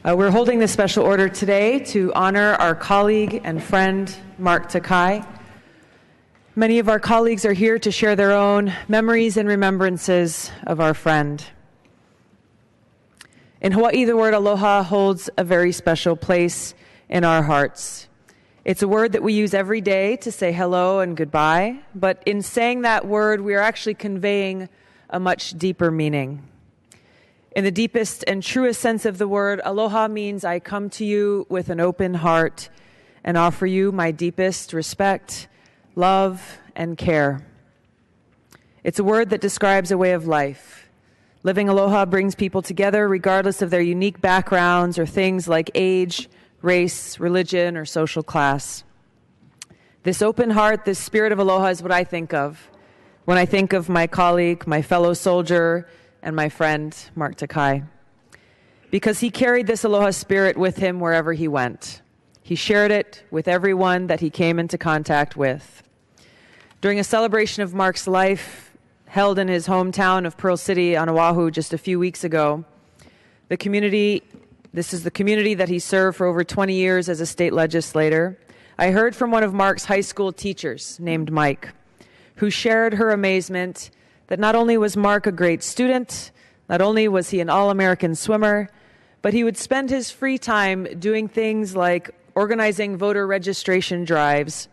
We're holding this special order today to honor our colleague and friend, Mark Takai. Many of our colleagues are here to share their own memories and remembrances of our friend. In Hawaii, the word aloha holds a very special place in our hearts. It's a word that we use every day to say hello and goodbye, but in saying that word, we are actually conveying a much deeper meaning. In the deepest and truest sense of the word, aloha means I come to you with an open heart and offer you my deepest respect, love, and care. It's a word that describes a way of life. Living aloha brings people together regardless of their unique backgrounds or things like age, race, religion, or social class. This open heart, this spirit of aloha is what I think of when I think of my colleague, my fellow soldier, and my friend, Mark Takai. Because he carried this aloha spirit with him wherever he went. He shared it with everyone that he came into contact with. During a celebration of Mark's life held in his hometown of Pearl City on Oahu just a few weeks ago, this is the community that he served for over 20 years as a state legislator. I heard from one of Mark's high school teachers named Mike, who shared her amazement that not only was Mark a great student, not only was he an all-American swimmer, but he would spend his free time doing things like organizing voter registration drives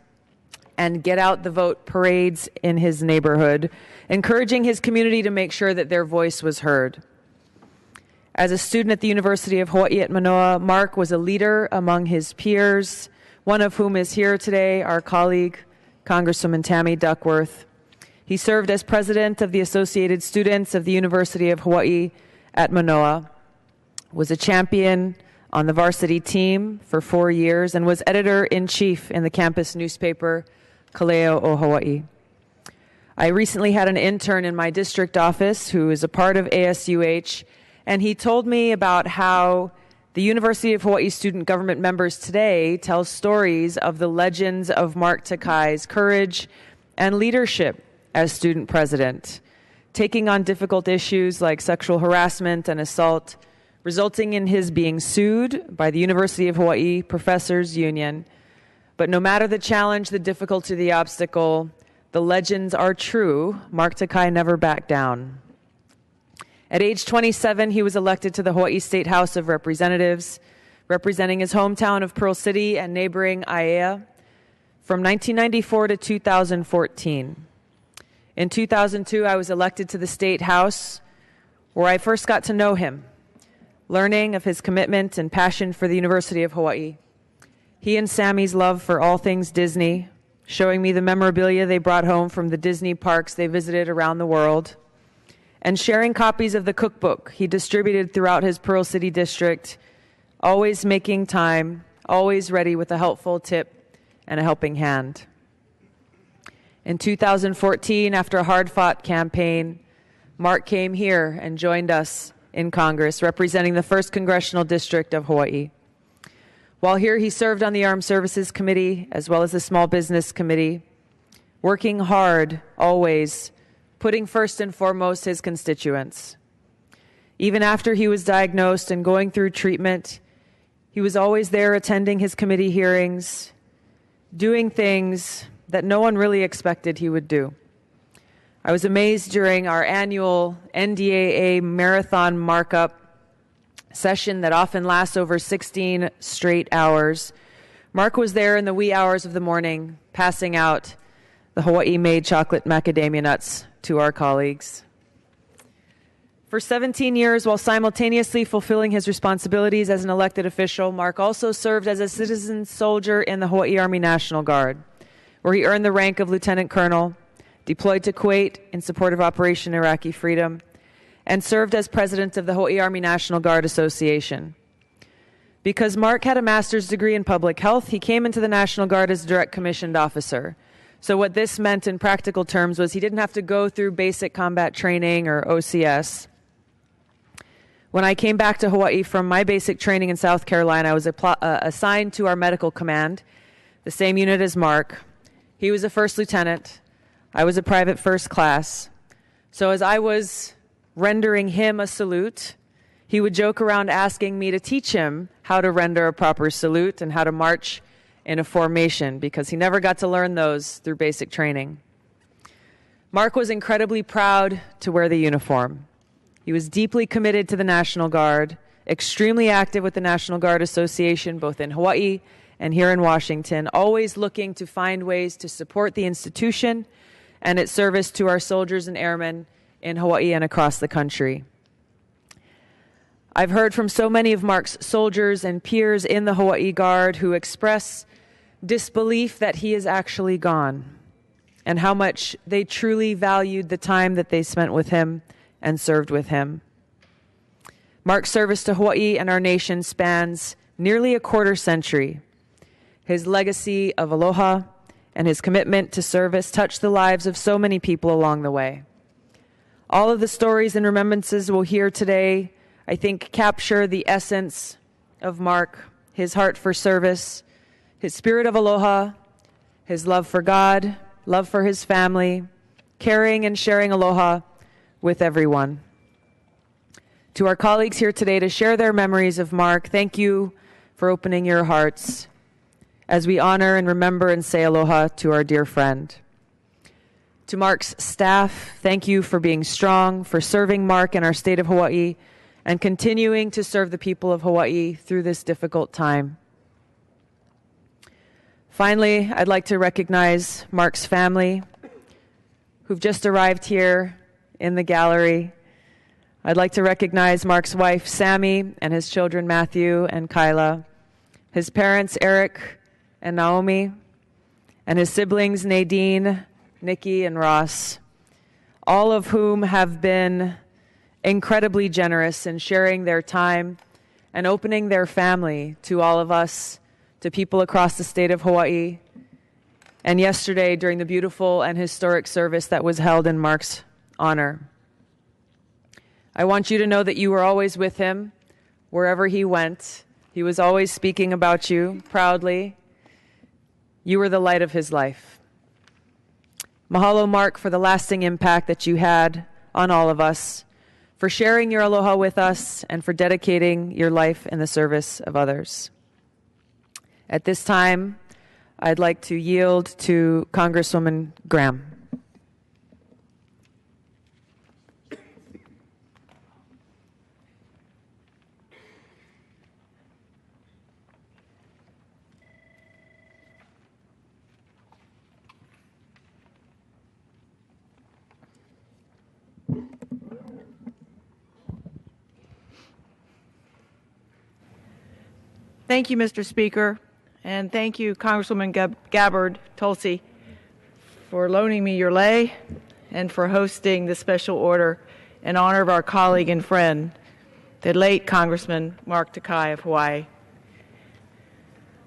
and get out the vote parades in his neighborhood, encouraging his community to make sure that their voice was heard. As a student at the University of Hawaii at Manoa, Mark was a leader among his peers, one of whom is here today, our colleague, Congresswoman Tammy Duckworth. He served as president of the Associated Students of the University of Hawaii at Manoa, was a champion on the varsity team for 4 years, and was editor-in-chief in the campus newspaper, Kaleo o Hawaii. I recently had an intern in my district office who is a part of ASUH, and he told me about how the University of Hawaii student government members today tell stories of the legends of Mark Takai's courage and leadership as student president, taking on difficult issues like sexual harassment and assault, resulting in his being sued by the University of Hawaii Professors Union. But no matter the challenge, the difficulty, the obstacle, the legends are true. Mark Takai never backed down. At age 27, he was elected to the Hawaii State House of Representatives, representing his hometown of Pearl City and neighboring Aiea from 1994 to 2014. In 2002, I was elected to the State House, where I first got to know him, learning of his commitment and passion for the University of Hawaii. He and Sammy's love for all things Disney, showing me the memorabilia they brought home from the Disney parks they visited around the world, and sharing copies of the cookbook he distributed throughout his Pearl City district, always making time, always ready with a helpful tip and a helping hand. In 2014, after a hard-fought campaign, Mark came here and joined us in Congress, representing the 1st Congressional District of Hawaii. While here, he served on the Armed Services Committee as well as the Small Business Committee, working hard, always, putting first and foremost his constituents. Even after he was diagnosed and going through treatment, he was always there attending his committee hearings, doing things that no one really expected he would do. I was amazed during our annual NDAA marathon markup session that often lasts over 16 straight hours. Mark was there in the wee hours of the morning, passing out the Hawaii-made chocolate macadamia nuts to our colleagues. For 17 years, while simultaneously fulfilling his responsibilities as an elected official, Mark also served as a citizen soldier in the Hawaii Army National Guard, where he earned the rank of lieutenant colonel, deployed to Kuwait in support of Operation Iraqi Freedom, and served as president of the Hawaii Army National Guard Association. Because Mark had a master's degree in public health, he came into the National Guard as a direct commissioned officer. So what this meant in practical terms was he didn't have to go through basic combat training or OCS. When I came back to Hawaii from my basic training in South Carolina, I was assigned to our medical command, the same unit as Mark. He was a first lieutenant. I was a private first class. So as I was rendering him a salute, He would joke around asking me to teach him how to render a proper salute and how to march in a formation, because he never got to learn those through basic training. Mark was incredibly proud to wear the uniform. He was deeply committed to the National Guard, extremely active with the National Guard Association, both in Hawaii and here in Washington, always looking to find ways to support the institution and its service to our soldiers and airmen in Hawaii and across the country. I've heard from so many of Mark's soldiers and peers in the Hawaii Guard who express disbelief that he is actually gone, and how much they truly valued the time that they spent with him and served with him. Mark's service to Hawaii and our nation spans nearly a quarter century. His legacy of aloha and his commitment to service touched the lives of so many people along the way. All of the stories and remembrances we'll hear today, I think, capture the essence of Mark, his heart for service, his spirit of aloha, his love for God, love for his family, caring and sharing aloha with everyone. To our colleagues here today to share their memories of Mark, thank you for opening your hearts as we honor and remember and say aloha to our dear friend. To Mark's staff, thank you for being strong, for serving Mark in our state of Hawaii, and continuing to serve the people of Hawaii through this difficult time. Finally, I'd like to recognize Mark's family, who've just arrived here in the gallery. I'd like to recognize Mark's wife, Sammy, and his children, Matthew and Kyla, his parents, Eric and Naomi, and his siblings, Nadine, Nikki, and Ross, all of whom have been incredibly generous in sharing their time and opening their family to all of us, to people across the state of Hawaii, and yesterday during the beautiful and historic service that was held in Mark's honor. I want you to know that you were always with him wherever he went. He was always speaking about you proudly. You were the light of his life. Mahalo, Mark, for the lasting impact that you had on all of us, for sharing your aloha with us, and for dedicating your life in the service of others. At this time, I'd like to yield to Congresswoman Graham. Thank you, Mr. Speaker, and thank you, Congresswoman Gabbard, Tulsi, for loaning me your lei and for hosting this special order in honor of our colleague and friend, the late Congressman Mark Takai of Hawaii.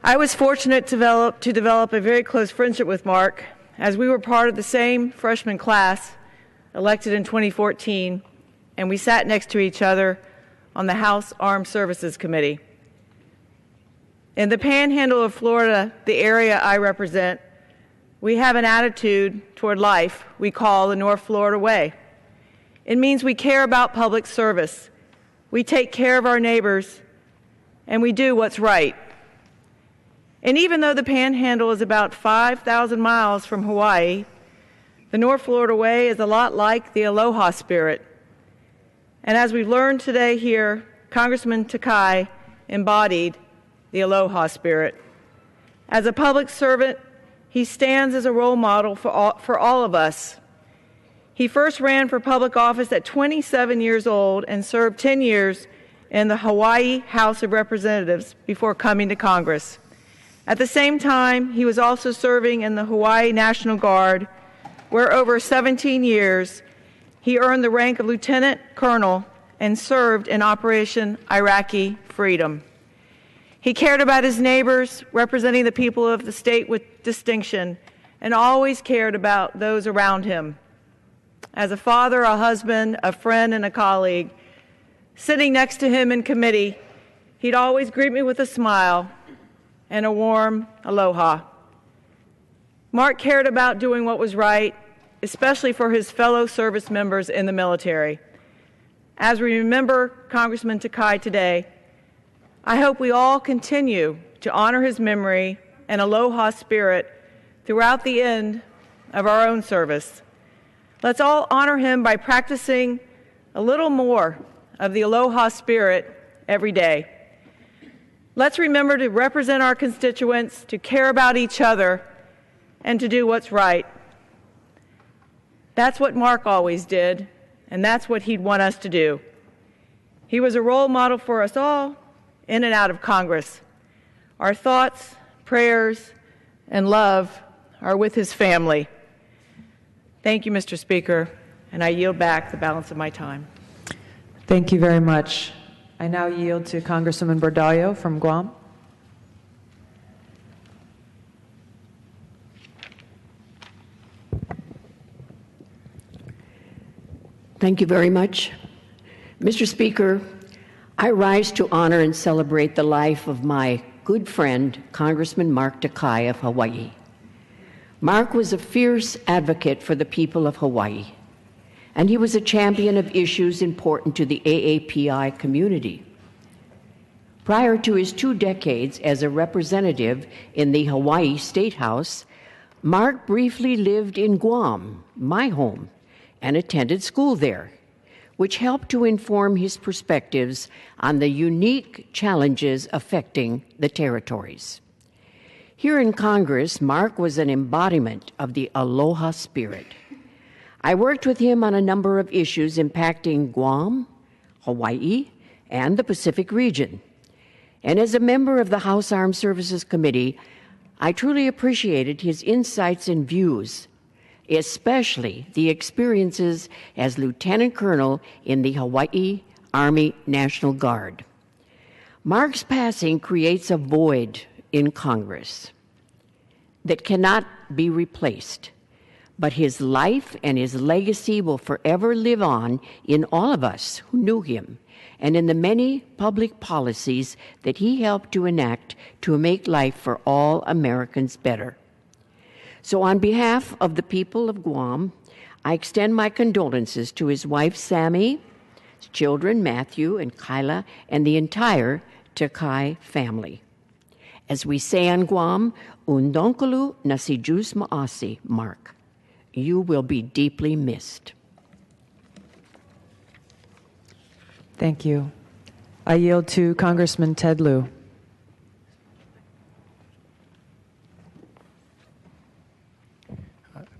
I was fortunate to develop a very close friendship with Mark, as we were part of the same freshman class elected in 2014, and we sat next to each other on the House Armed Services Committee. In the Panhandle of Florida, the area I represent, we have an attitude toward life we call the North Florida Way. It means we care about public service, we take care of our neighbors, and we do what's right. And even though the Panhandle is about 5,000 miles from Hawaii, the North Florida Way is a lot like the aloha spirit. And as we've learned today here, Congressman Takai embodied the aloha spirit. As a public servant, he stands as a role model for all of us. He first ran for public office at 27 years old and served 10 years in the Hawaii House of Representatives before coming to Congress. At the same time, he was also serving in the Hawaii National Guard, where over 17 years he earned the rank of lieutenant colonel and served in Operation Iraqi Freedom. He cared about his neighbors, representing the people of the state with distinction, and always cared about those around him. As a father, a husband, a friend, and a colleague, sitting next to him in committee, he'd always greet me with a smile and a warm aloha. Mark cared about doing what was right, especially for his fellow service members in the military. As we remember Congressman Takai today, I hope we all continue to honor his memory and aloha spirit throughout the end of our own service. Let's all honor him by practicing a little more of the aloha spirit every day. Let's remember to represent our constituents, to care about each other, and to do what's right. That's what Mark always did, and that's what he'd want us to do. He was a role model for us all, in and out of Congress. Our thoughts, prayers, and love are with his family. Thank you, Mr. Speaker, and I yield back the balance of my time. Thank you very much. I now yield to Congresswoman BORDALLO from Guam. Thank you very much. Mr. Speaker, I rise to honor and celebrate the life of my good friend, Congressman Mark Takai of Hawaii. Mark was a fierce advocate for the people of Hawaii, and he was a champion of issues important to the AAPI community. Prior to his 2 decades as a representative in the Hawaii State House, Mark briefly lived in Guam, my home, and attended school there, which helped to inform his perspectives on the unique challenges affecting the territories. Here in Congress, Mark was an embodiment of the aloha spirit. I worked with him on a number of issues impacting Guam, Hawaii, and the Pacific region. And as a member of the House Armed Services Committee, I truly appreciated his insights and views, especially the experiences as Lieutenant Colonel in the Hawaii Army National Guard. Mark's passing creates a void in Congress that cannot be replaced, but his life and his legacy will forever live on in all of us who knew him and in the many public policies that he helped to enact to make life for all Americans better. So on behalf of the people of Guam, I extend my condolences to his wife, Sammy, his children, Matthew and Kyla, and the entire Takai family. As we say on Guam, Undonkulu nasijus maasi, Mark. You will be deeply missed. Thank you. I yield to Congressman Ted Lieu.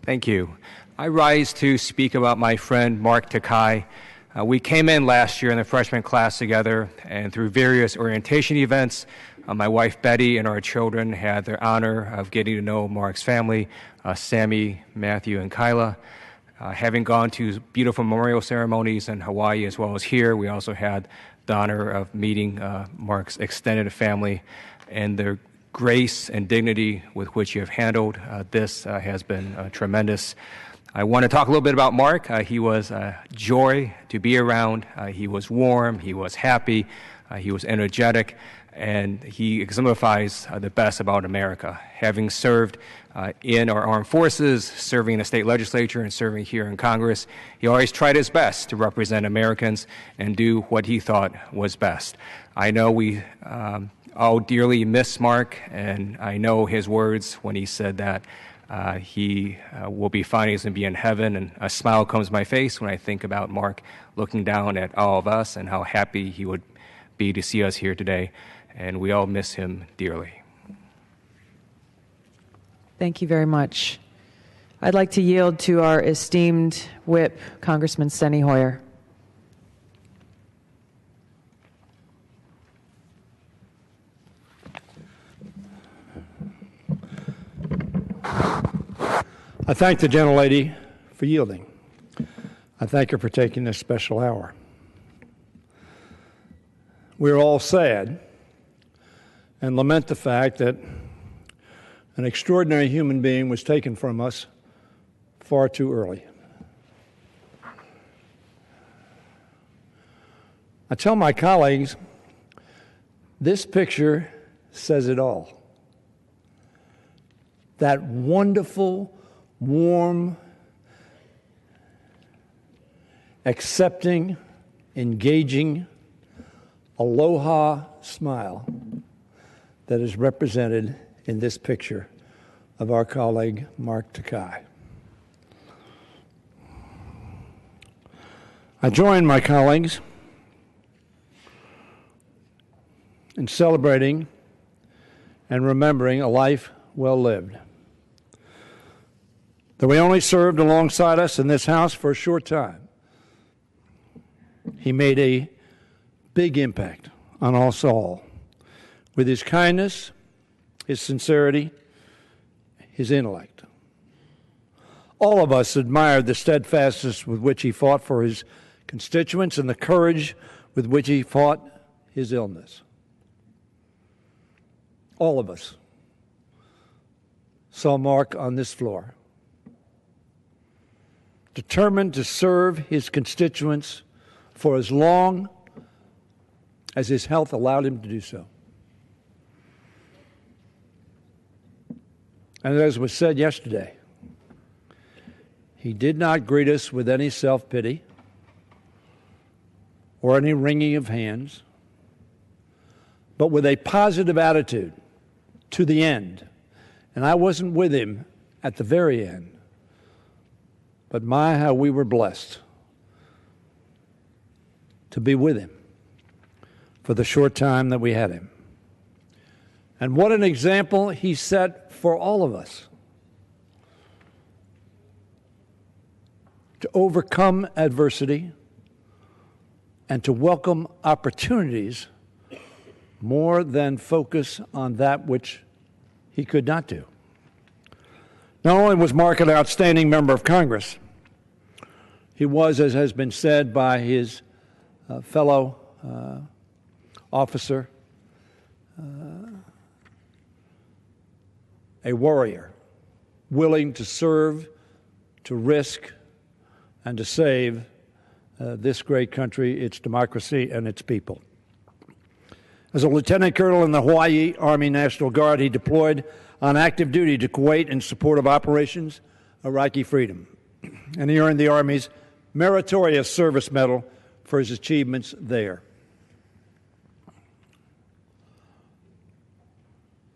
Thank you. I rise to speak about my friend Mark Takai. We came in last year in the freshman class together, and through various orientation events, my wife Betty and our children had the honor of getting to know Mark's family, Sammy, Matthew, and Kyla. Having gone to beautiful memorial ceremonies in Hawaii as well as here, we also had the honor of meeting Mark's extended family, and their grace and dignity with which you have handled this has been tremendous. I want to talk a little bit about Mark. He was a joy to be around. He was warm, he was happy, he was energetic, and he exemplifies the best about America. Having served in our armed forces, serving in the state legislature, and serving here in Congress, he always tried his best to represent Americans and do what he thought was best. I know we all dearly miss Mark, and I know his words when he said that he will be fine, he's going to be in heaven, and a smile comes to my face when I think about Mark looking down at all of us and how happy he would be to see us here today, and we all miss him dearly. Thank you very much. I'd like to yield to our esteemed whip, Congressman Steny Hoyer. I thank the gentlelady for yielding. I thank her for taking this special hour. We're all sad and lament the fact that an extraordinary human being was taken from us far too early. I tell my colleagues, this picture says it all. That wonderful, warm, accepting, engaging, aloha smile that is represented in this picture of our colleague, Mark Takai. I join my colleagues in celebrating and remembering a life well lived. Though he only served alongside us in this House for a short time, he made a big impact on us all with his kindness, his sincerity, his intellect. All of us admired the steadfastness with which he fought for his constituents and the courage with which he fought his illness. All of us saw Mark on this floor, determined to serve his constituents for as long as his health allowed him to do so. And as was said yesterday, he did not greet us with any self-pity or any wringing of hands, but with a positive attitude to the end. And I wasn't with him at the very end, but my, how we were blessed to be with him for the short time that we had him. And what an example he set for all of us to overcome adversity and to welcome opportunities more than focus on that which he could not do. Not only was Mark an outstanding member of Congress, he was, as has been said by his fellow officer, a warrior, willing to serve, to risk, and to save this great country, its democracy, and its people. As a lieutenant colonel in the Hawaii Army National Guard, he deployed on active duty to Kuwait in support of Operations Iraqi Freedom, and he earned the Army's Meritorious Service Medal for his achievements there.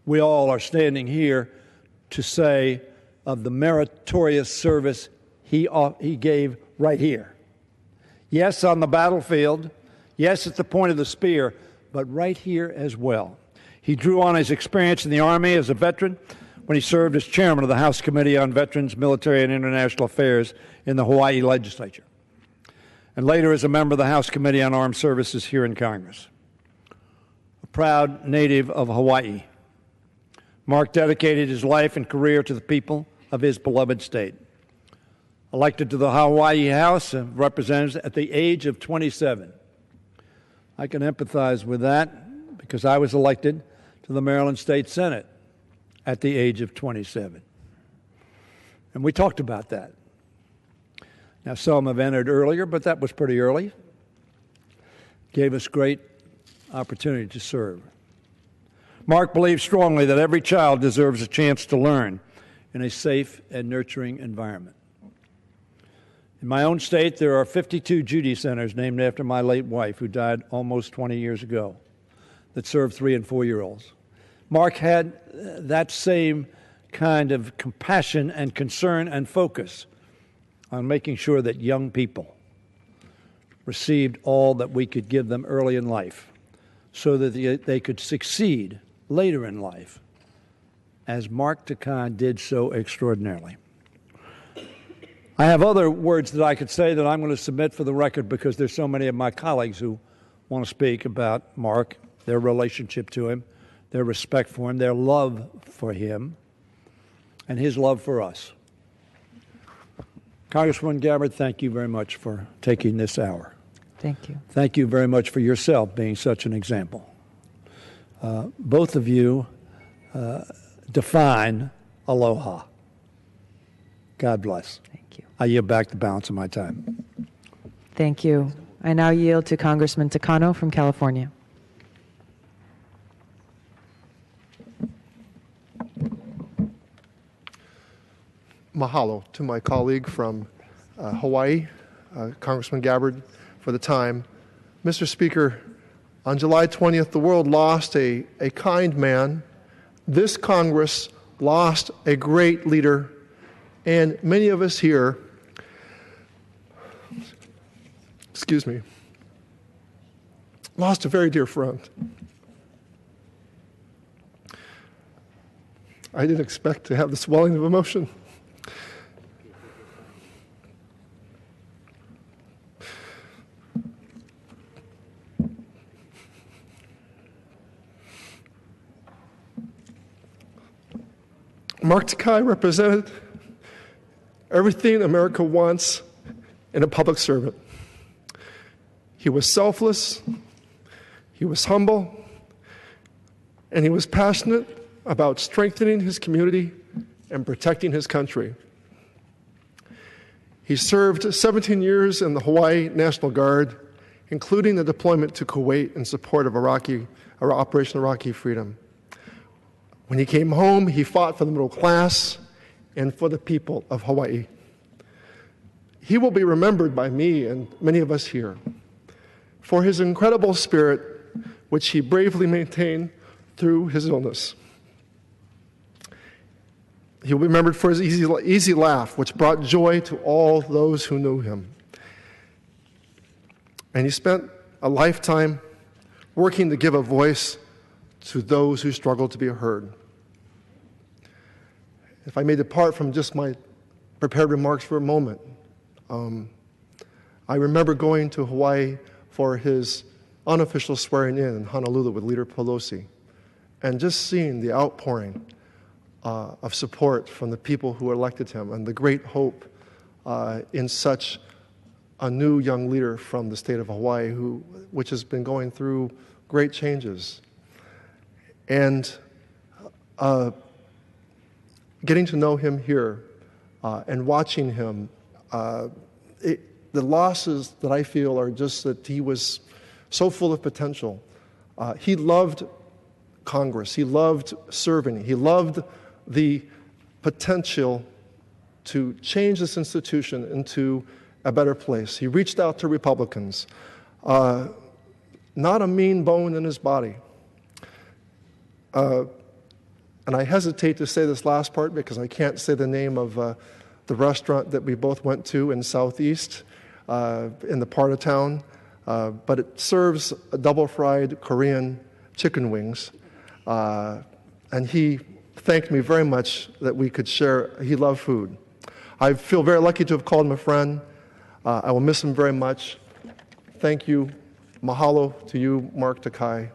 We all are standing here to say of the meritorious service he gave right here. Yes, on the battlefield, yes, at the point of the spear, but right here as well. He drew on his experience in the Army as a veteran when he served as chairman of the House Committee on Veterans, Military, and International Affairs in the Hawaii legislature, and later as a member of the House Committee on Armed Services here in Congress. A proud native of Hawaii, Mark dedicated his life and career to the people of his beloved state. Elected to the Hawaii House of Representatives at the age of 27. I can empathize with that because I was elected to the Maryland State Senate at the age of 27. And we talked about that. Now, some have entered earlier, but that was pretty early. Gave us great opportunity to serve. Mark believed strongly that every child deserves a chance to learn in a safe and nurturing environment. In my own state, there are 52 Judy Centers named after my late wife, who died almost 20 years ago, that serve 3- and 4-year-olds. Mark had that same kind of compassion and concern and focus on making sure that young people received all that we could give them early in life so that they could succeed later in life, as Mark Takai did so extraordinarily. I have other words that I could say that I'm going to submit for the record because there's so many of my colleagues who want to speak about Mark, their relationship to him, their respect for him, their love for him, and his love for us. Congresswoman Gabbard, thank you very much for taking this hour. Thank you. Thank you very much for yourself being such an example. Both of you define aloha. God bless. Thank you. I yield back the balance of my time. Thank you. I now yield to Congressman Takano from California. Mahalo to my colleague from Hawaii, Congressman Gabbard, for the time. Mr. Speaker, on July 20th, the world lost a kind man. This Congress lost a great leader, and many of us here, lost a very dear friend. I didn't expect to have the swelling of emotion. Mark Takai represented everything America wants in a public servant. He was selfless, he was humble, and he was passionate about strengthening his community and protecting his country. He served 17 years in the Hawaii National Guard, including the deployment to Kuwait in support of Operation Iraqi Freedom. When he came home, he fought for the middle class and for the people of Hawaii. He will be remembered by me and many of us here for his incredible spirit, which he bravely maintained through his illness. He will be remembered for his easy laugh, which brought joy to all those who knew him. And he spent a lifetime working to give a voice to those who struggle to be heard. If I may depart from just my prepared remarks for a moment, I remember going to Hawaii for his unofficial swearing in Honolulu with Leader Pelosi, and just seeing the outpouring of support from the people who elected him and the great hope in such a new young leader from the state of Hawaii which has been going through great changes. And getting to know him here and watching him, the losses that I feel are just that he was so full of potential. He loved Congress. He loved serving. He loved the potential to change this institution into a better place. He reached out to Republicans. Not a mean bone in his body. And I hesitate to say this last part because I can't say the name of the restaurant that we both went to in Southeast, in the part of town, but it serves double-fried Korean chicken wings. And he thanked me very much that we could share. He loved food. I feel very lucky to have called him a friend. I will miss him very much. Thank you. Mahalo to you, Mark Takai,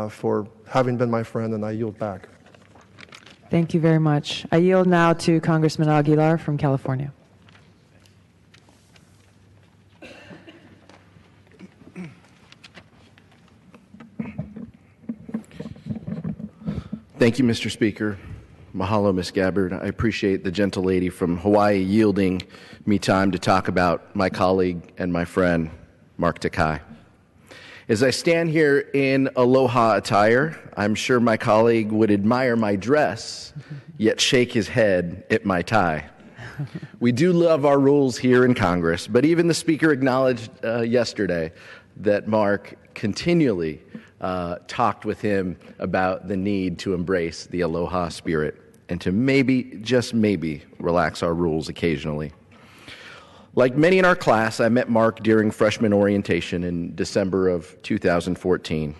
for having been my friend, and I yield back. Thank you very much. I yield now to Congressman Aguilar from California. Thank you, Mr. Speaker. Mahalo, Ms. Gabbard. I appreciate the gentle lady from Hawaii yielding me time to talk about my colleague and my friend, Mark Takai. As I stand here in aloha attire, I'm sure my colleague would admire my dress, yet shake his head at my tie. We do love our rules here in Congress, but even the Speaker acknowledged yesterday that Mark continually talked with him about the need to embrace the aloha spirit and to maybe, just maybe, relax our rules occasionally. Like many in our class, I met Mark during freshman orientation in December of 2014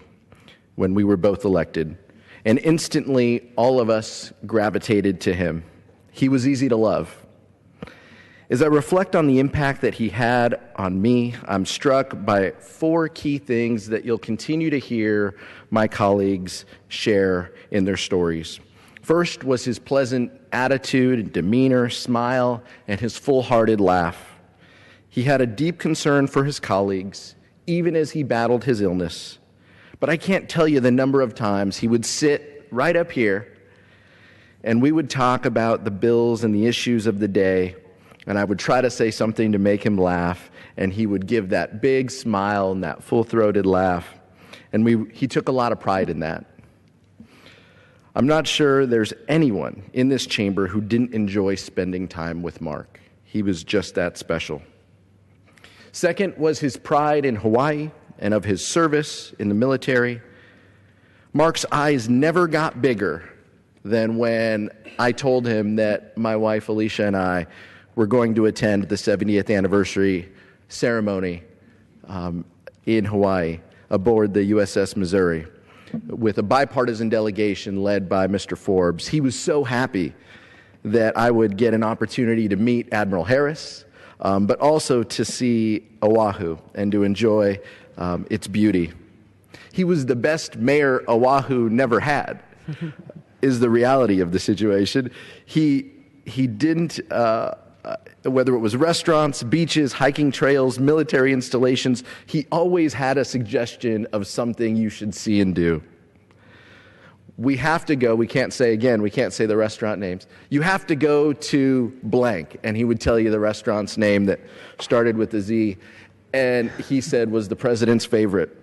when we were both elected, and instantly all of us gravitated to him. He was easy to love. As I reflect on the impact that he had on me, I'm struck by 4 key things that you'll continue to hear my colleagues share in their stories. First was his pleasant attitude, demeanor, smile, and his full-hearted laugh. He had a deep concern for his colleagues, even as he battled his illness. But I can't tell you the number of times he would sit right up here, and we would talk about the bills and the issues of the day, and I would try to say something to make him laugh, and he would give that big smile and that full-throated laugh, and he took a lot of pride in that. I'm not sure there's anyone in this chamber who didn't enjoy spending time with Mark. He was just that special. Second was his pride in Hawaii and of his service in the military, Mark's eyes never got bigger than when I told him that my wife Alicia and I were going to attend the 70th anniversary ceremony in Hawaii aboard the USS Missouri with a bipartisan delegation led by Mr. Forbes. He was so happy that I would get an opportunity to meet Admiral Harris, but also to see Oahu and to enjoy its beauty. He was the best mayor Oahu never had, is the reality of the situation. He didn't, whether it was restaurants, beaches, hiking trails, military installations, he always had a suggestion of something you should see and do. We have to go, we can't say the restaurant names. You have to go to blank, and he would tell you the restaurant's name that started with a Z, and he said was the president's favorite.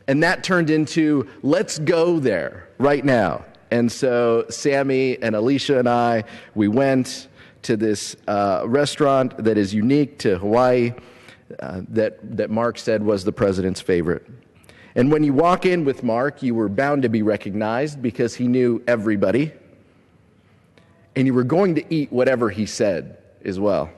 And that turned into, let's go there right now. And so Sammy and Alicia and I, we went to this restaurant that is unique to Hawaii that Mark said was the president's favorite. And when you walk in with Mark, you were bound to be recognized because he knew everybody. And you were going to eat whatever he said as well.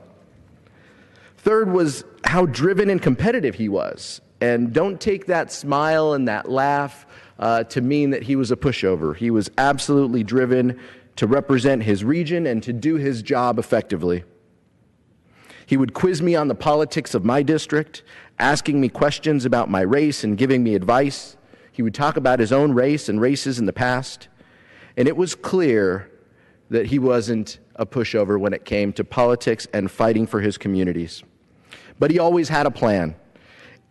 Third was how driven and competitive he was. And don't take that smile and that laugh to mean that he was a pushover. He was absolutely driven to represent his region and to do his job effectively. He would quiz me on the politics of my district, asking me questions about my race and giving me advice. He would talk about his own race and races in the past. And it was clear that he wasn't a pushover when it came to politics and fighting for his communities. But he always had a plan.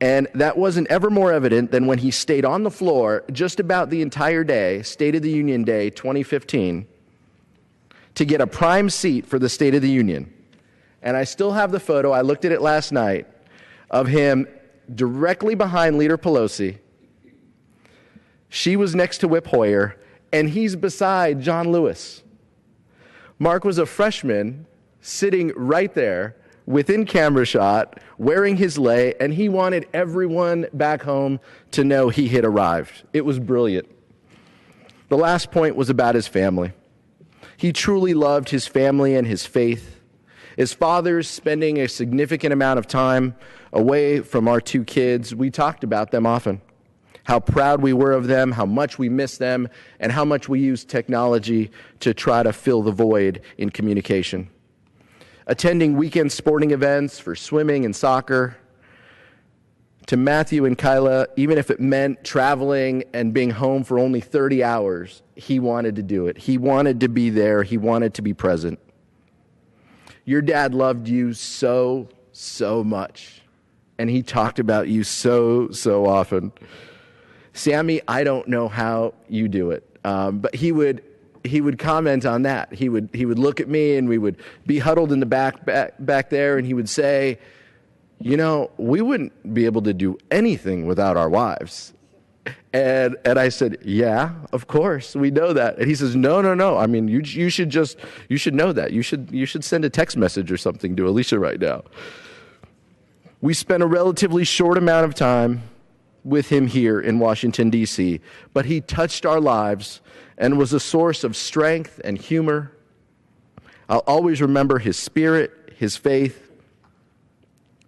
And that wasn't ever more evident than when he stayed on the floor just about the entire day, State of the Union Day 2015, to get a prime seat for the State of the Union. And I still have the photo, I looked at it last night, of him directly behind Leader Pelosi. She was next to Whip Hoyer, and he's beside John Lewis. Mark was a freshman sitting right there within camera shot, wearing his lei, and he wanted everyone back home to know he had arrived. It was brilliant. The last point was about his family. He truly loved his family and his faith. As fathers spending a significant amount of time away from our two kids, we talked about them often. How proud we were of them, how much we miss them, and how much we use technology to try to fill the void in communication. Attending weekend sporting events for swimming and soccer. To Matthew and Kyla, even if it meant traveling and being home for only 30 hours, he wanted to do it. He wanted to be there. He wanted to be present. Your dad loved you so, so much, and he talked about you so, so often. Sammy, I don't know how you do it, but he would comment on that. He would look at me, and we would be huddled in the back there, and he would say, you know, we wouldn't be able to do anything without our wives. And I said, yeah, of course, we know that. And he says, no. I mean, you should know that. You should send a text message or something to Alicia right now. We spent a relatively short amount of time with him here in Washington, D.C., but he touched our lives and was a source of strength and humor. I'll always remember his spirit, his faith,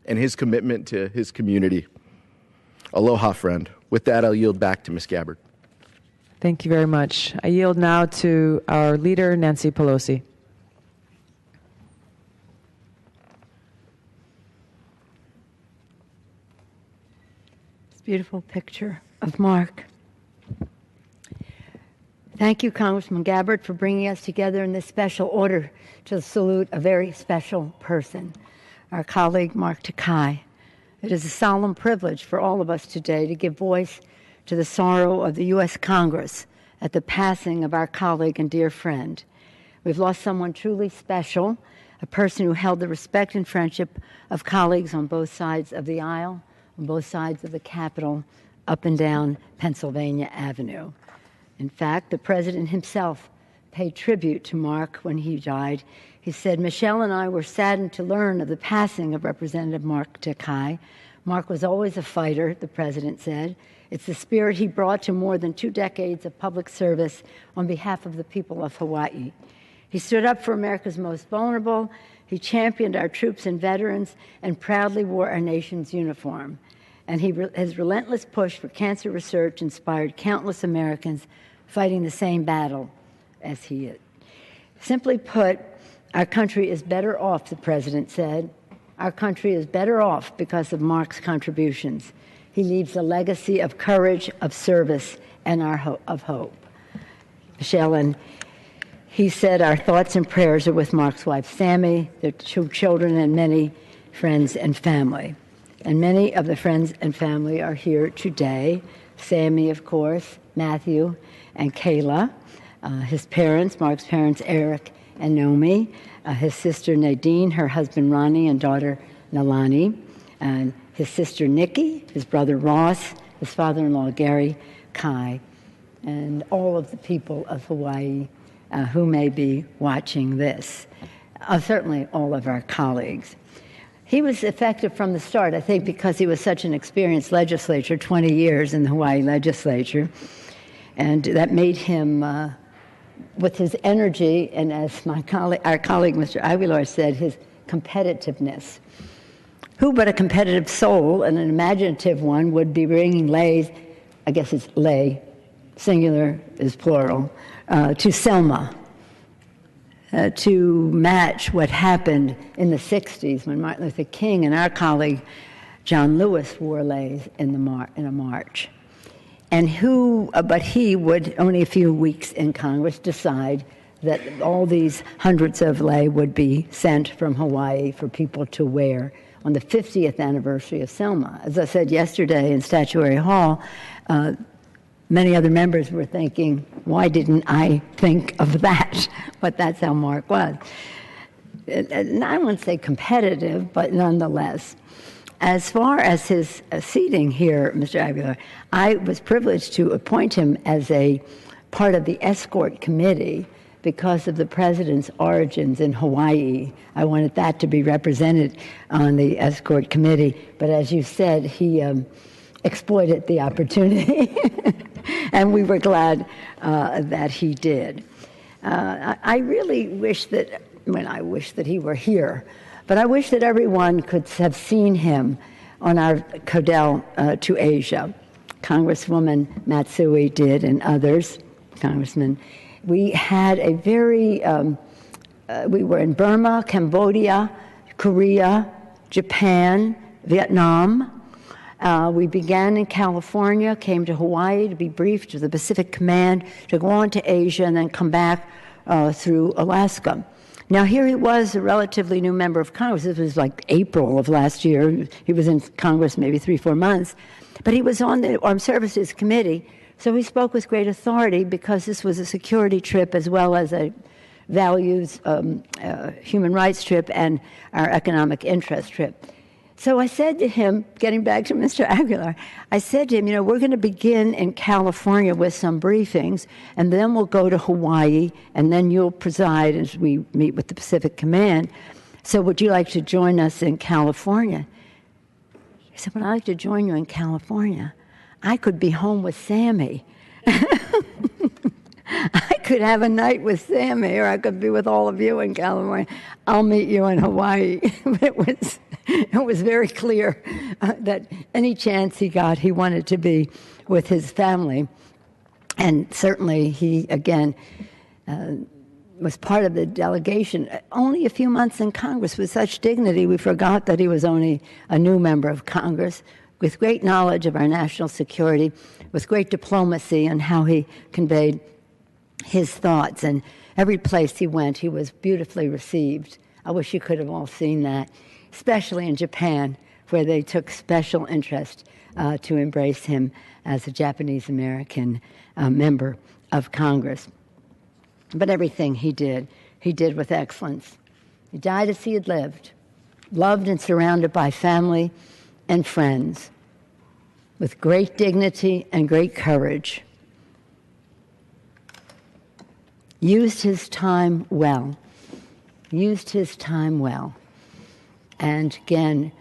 and his commitment to his community. Aloha, friend. With that, I'll yield back to Ms. Gabbard. Thank you very much. I yield now to our leader, Nancy Pelosi. This beautiful picture of Mark. Thank you, Congressman Gabbard, for bringing us together in this special order to salute a very special person, our colleague, Mark Takai. It is a solemn privilege for all of us today to give voice to the sorrow of the U.S. Congress at the passing of our colleague and dear friend. We've lost someone truly special, a person who held the respect and friendship of colleagues on both sides of the aisle, on both sides of the Capitol, up and down Pennsylvania Avenue. In fact, the President himself paid tribute to Mark when he died. He said, Michelle and I were saddened to learn of the passing of Representative Mark Takai. Mark was always a fighter, the president said. It's the spirit he brought to more than 2 decades of public service on behalf of the people of Hawaii. He stood up for America's most vulnerable. He championed our troops and veterans and proudly wore our nation's uniform. And his relentless push for cancer research inspired countless Americans fighting the same battle as he is. Simply put, our country is better off, the president said. Our country is better off because of Mark's contributions. He leaves a legacy of courage, of service, and of hope. Michelle, and he said, our thoughts and prayers are with Mark's wife, Sammy, their 2 children, and many friends and family. And many of the friends and family are here today. Sammy, of course, Matthew, and Kayla. His parents, Mark's parents, Eric and Nomi. His sister Nadine, her husband Ronnie, and daughter Nalani. And his sister Nikki, his brother Ross, his father-in-law Gary, Kai, and all of the people of Hawaii who may be watching this. Certainly all of our colleagues. He was effective from the start, I think, because he was such an experienced legislator, 20 years in the Hawaii legislature, and that made him, with his energy, and as our colleague, Mr. Aguilar said, his competitiveness. Who but a competitive soul, and an imaginative one, would be bringing leis, I guess it's lei, singular is plural, to Selma, to match what happened in the 60s when Martin Luther King and our colleague John Lewis wore leis in a march. And but he would, only a few weeks in Congress, decide that all these hundreds of lei would be sent from Hawaii for people to wear on the 50th anniversary of Selma. As I said yesterday in Statuary Hall, many other members were thinking, why didn't I think of that? But that's how Mark was. And I won't say competitive, but nonetheless. As far as his seating here, Mr. Aguilar, I was privileged to appoint him as a part of the escort committee because of the president's origins in Hawaii. I wanted that to be represented on the escort committee, but as you said, he exploited the opportunity, and we were glad that he did. I really wish that, I wish that he were here, but I wish that everyone could have seen him on our Codel to Asia. Congresswoman Matsui did, and others, congressmen. We had a very, we were in Burma, Cambodia, Korea, Japan, Vietnam. We began in California, came to Hawaii to be briefed to the Pacific Command, to go on to Asia, and then come back through Alaska. Now, here he was, a relatively new member of Congress. This was like April of last year. He was in Congress maybe 3-4 months. But he was on the Armed Services Committee, so he spoke with great authority because this was a security trip as well as a values, human rights trip and our economic interest trip. So I said to him, getting back to Mr. Aguilar, I said to him, we're going to begin in California with some briefings, and then we'll go to Hawaii, and then you'll preside as we meet with the Pacific Command. So would you like to join us in California? He said, well, I'd like to join you in California. I could be home with Sammy. I could have a night with Sammy, or I could be with all of you in California. I'll meet you in Hawaii. It was very clear that any chance he got, he wanted to be with his family. And certainly he, again, was part of the delegation. Only a few months in Congress with such dignity, we forgot that he was only a new member of Congress, with great knowledge of our national security, with great diplomacy and how he conveyed his thoughts. And every place he went, he was beautifully received. I wish you could have all seen that, especially in Japan, where they took special interest to embrace him as a Japanese-American member of Congress. But everything he did with excellence. He died as he had lived, loved and surrounded by family and friends, with great dignity and great courage. Used his time well. And again,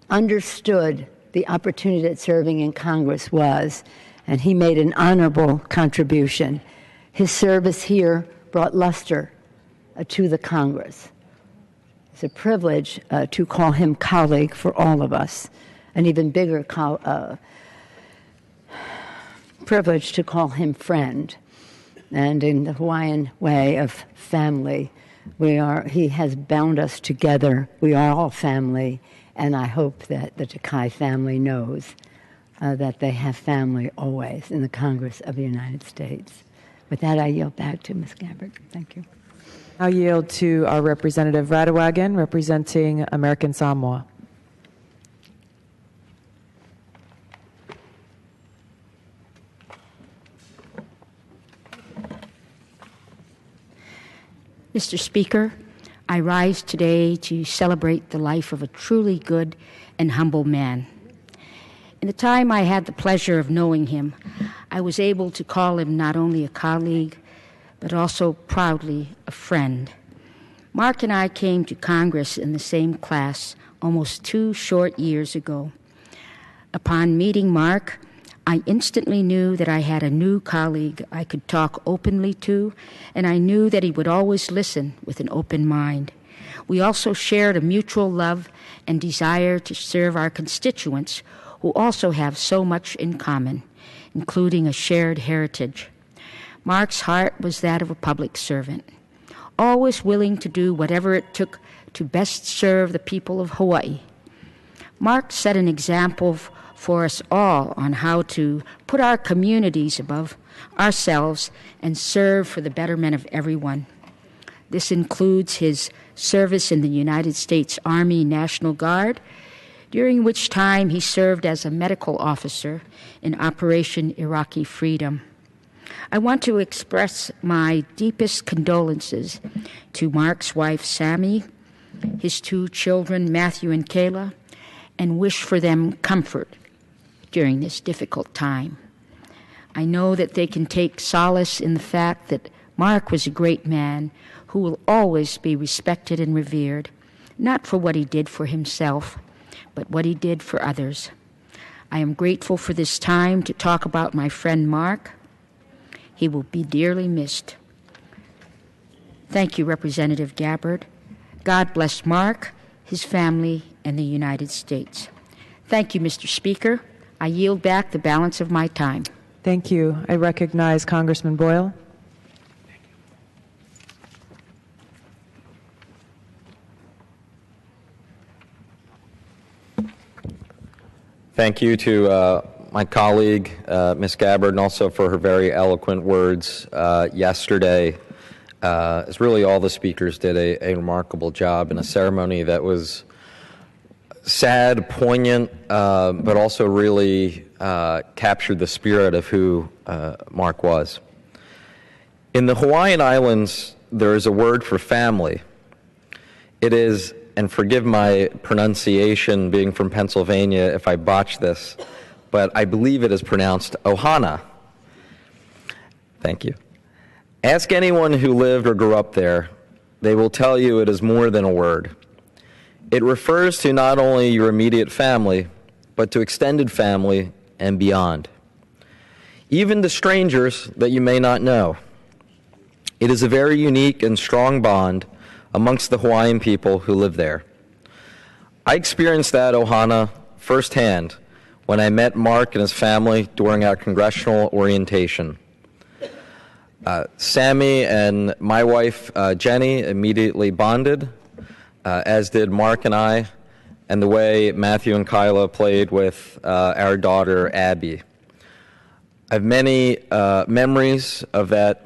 understood the opportunity that serving in Congress was, and he made an honorable contribution. His service here brought luster to the Congress. It's a privilege to call him colleague for all of us, an even bigger privilege to call him friend. And in the Hawaiian way of family, he has bound us together. We are all family, and I hope that the Takai family knows that they have family always in the Congress of the United States. With that, I yield back to Ms. Gabbard. Thank you. I'll yield to our Representative RADEWAGEN, representing American Samoa. Mr. Speaker, I rise today to celebrate the life of a truly good and humble man. In the time I had the pleasure of knowing him, I was able to call him not only a colleague, but also proudly a friend. Mark and I came to Congress in the same class almost 2 short years ago. Upon meeting Mark, I instantly knew that I had a new colleague I could talk openly to, and I knew that he would always listen with an open mind. We also shared a mutual love and desire to serve our constituents, who also have so much in common, including a shared heritage. Mark's heart was that of a public servant, always willing to do whatever it took to best serve the people of Hawaii. Mark set an example for us all on how to put our communities above ourselves and serve for the betterment of everyone. This includes his service in the United States Army National Guard, during which time he served as a medical officer in Operation Iraqi Freedom. I want to express my deepest condolences to Mark's wife, Sammy, his 2 children, Matthew and Kayla, and wish for them comfort during this difficult time. I know that they can take solace in the fact that Mark was a great man who will always be respected and revered, not for what he did for himself, but what he did for others. I am grateful for this time to talk about my friend Mark. He will be dearly missed. Thank you, Representative Gabbard. God bless Mark, his family, and the United States. Thank you, Mr. Speaker. I yield back the balance of my time. Thank you. I recognize Congressman Boyle. Thank you to my colleague, Ms. Gabbard, and also for her very eloquent words yesterday. As really all the speakers did a remarkable job in a ceremony that was sad, poignant, but also really captured the spirit of who Mark was. In the Hawaiian Islands, there is a word for family. It is, and forgive my pronunciation being from Pennsylvania if I botch this, but I believe it is pronounced ohana. Thank you. Ask anyone who lived or grew up there. They will tell you it is more than a word. It refers to not only your immediate family, but to extended family and beyond. Even to strangers that you may not know. It is a very unique and strong bond amongst the Hawaiian people who live there. I experienced that ohana firsthand when I met Mark and his family during our congressional orientation. Sammy and my wife, Jenny, immediately bonded, as did Mark and I, and the way Matthew and Kyla played with our daughter, Abby. I have many memories of that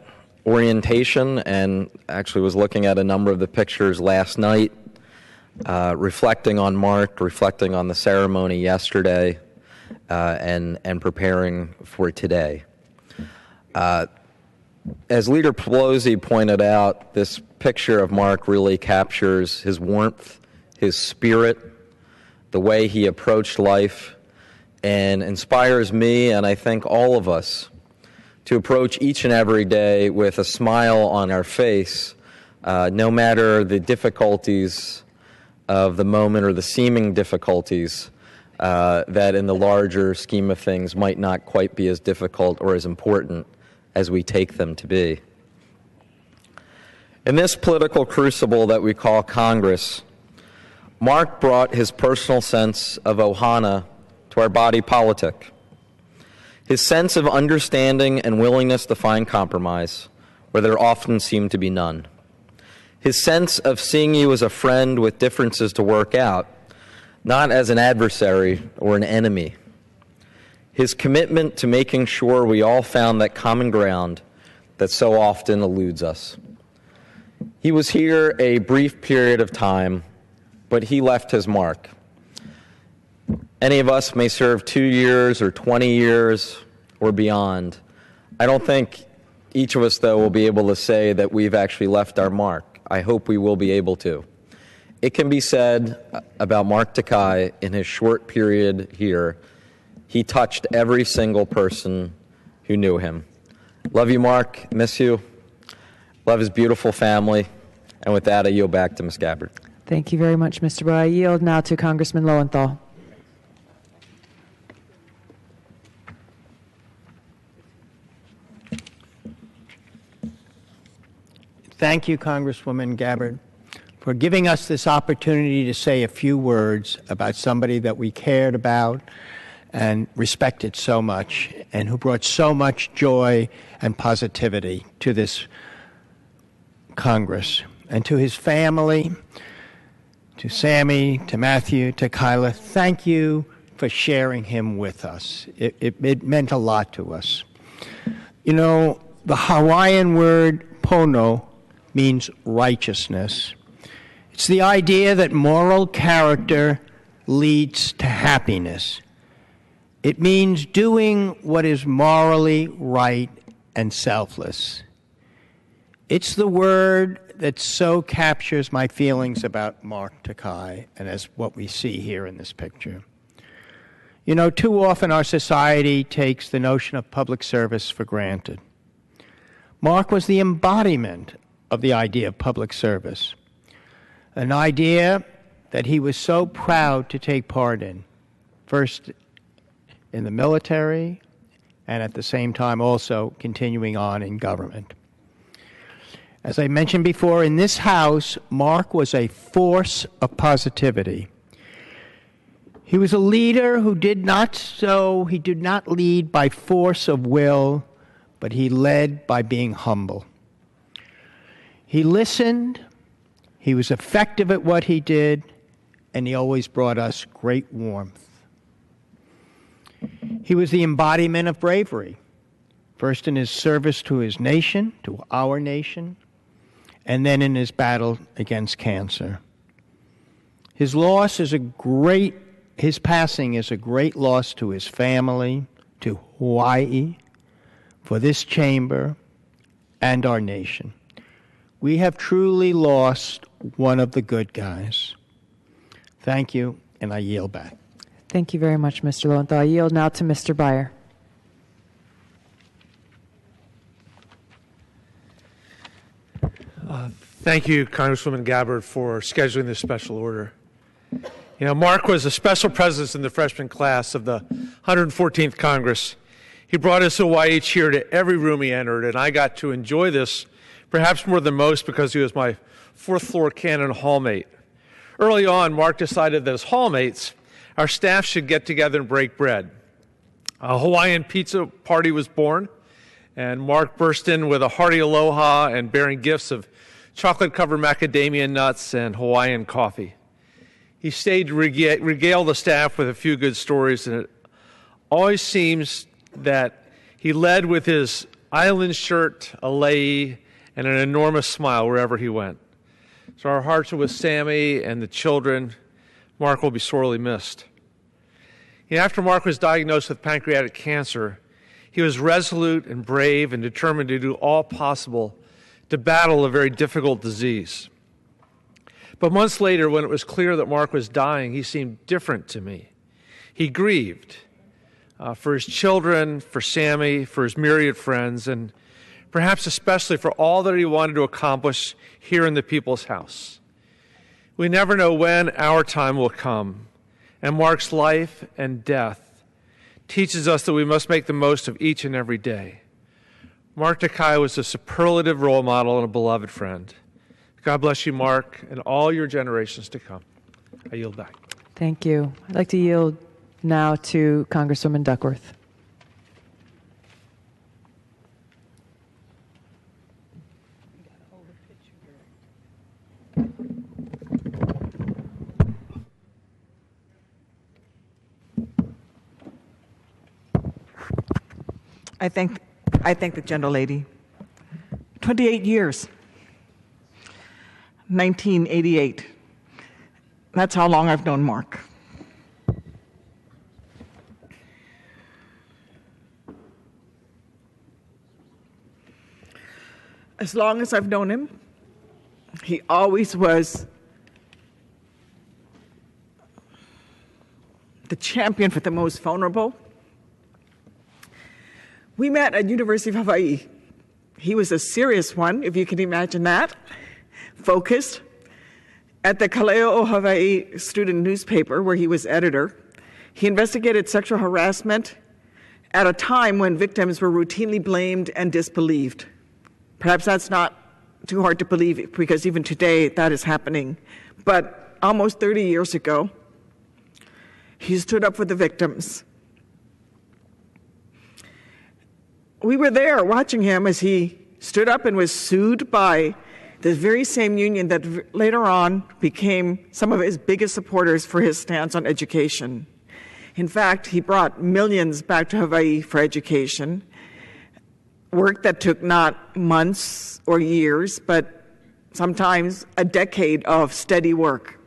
orientation, and actually was looking at a number of the pictures last night, reflecting on Mark, reflecting on the ceremony yesterday, and preparing for today. As Leader Pelosi pointed out, this picture of Mark really captures his warmth, his spirit, the way he approached life, and inspires me, and I think all of us, to approach each and every day with a smile on our face, no matter the difficulties of the moment or the seeming difficulties that in the larger scheme of things might not quite be as difficult or as important as we take them to be. In this political crucible that we call Congress, Mark brought his personal sense of ohana to our body politic. His sense of understanding and willingness to find compromise, where there often seemed to be none. His sense of seeing you as a friend with differences to work out, not as an adversary or an enemy. His commitment to making sure we all found that common ground that so often eludes us. He was here a brief period of time, but he left his mark. Any of us may serve 2 years or 20 years or beyond. I don't think each of us, though, will be able to say that we've actually left our mark. I hope we will be able to. It can be said about Mark Takai in his short period here, he touched every single person who knew him. Love you, Mark. Miss you. Love his beautiful family. And with that, I yield back to Ms. Gabbard. Thank you very much, Mr. Boyle. I yield now to Congressman Lowenthal. Thank you, Congresswoman Gabbard, for giving us this opportunity to say a few words about somebody that we cared about and respected so much and who brought so much joy and positivity to this Congress. And to his family, to Sammy, to Matthew, to Kyla, thank you for sharing him with us. It meant a lot to us. You know, the Hawaiian word pono means righteousness. It's the idea that moral character leads to happiness. It means doing what is morally right and selfless. It's the word that so captures my feelings about Mark Takai and as what we see here in this picture. You know, too often our society takes the notion of public service for granted. Mark was the embodiment of the idea of public service, an idea that he was so proud to take part in, first in the military and at the same time also continuing on in government. As I mentioned before, in this House, Mark was a force of positivity. He was a leader who did not lead by force of will, but he led by being humble. He listened, he was effective at what he did, and he always brought us great warmth. He was the embodiment of bravery, first in his service to his nation, to our nation, and then in his battle against cancer. His passing is a great loss to his family, to Hawaii, for this chamber, and our nation. We have truly lost one of the good guys. Thank you, and I yield back. Thank you very much, Mr. Lowenthal. I yield now to Mr. Beyer. Thank you, Congresswoman Gabbard, for scheduling this special order. You know, Mark was a special presence in the freshman class of the 114th Congress. He brought his Hawaii cheer to every room he entered, and I got to enjoy this perhaps more than most because he was my fourth-floor canon hallmate. Early on, Mark decided that as hallmates, our staff should get together and break bread. A Hawaiian pizza party was born, and Mark burst in with a hearty aloha and bearing gifts of chocolate-covered macadamia nuts and Hawaiian coffee. He stayed to regale the staff with a few good stories, and it always seems that he led with his island shirt, a LIEU, and an enormous smile wherever he went. So our hearts are with Sammy and the children. Mark will be sorely missed. After Mark was diagnosed with pancreatic cancer, he was resolute and brave and determined to do all possible to battle a very difficult disease. But months later, when it was clear that Mark was dying, he seemed different to me. He grieved for his children, for Sammy, for his myriad friends, and perhaps especially for all that he wanted to accomplish here in the People's House. We never know when our time will come, and Mark's life and death teaches us that we must make the most of each and every day. Mark Takai was a superlative role model and a beloved friend. God bless you, Mark, and all your generations to come. I yield back. Thank you. I'd like to yield now to Congresswoman Duckworth. I thank the gentlelady. 28 years. 1988. That's how long I've known Mark. As long as I've known him, he always was the champion for the most vulnerable. We met at University of Hawaii. He was a serious one, if you can imagine that, focused. At the Kaleo Hawaii student newspaper, where he was editor, he investigated sexual harassment at a time when victims were routinely blamed and disbelieved. Perhaps that's not too hard to believe, because even today that is happening. But almost 30 years ago, he stood up for the victims. We were there watching him as he stood up and was sued by the very same union that later on became some of his biggest supporters for his stance on education. In fact, he brought millions back to Hawaii for education, work that took not months or years, but sometimes a decade of steady work.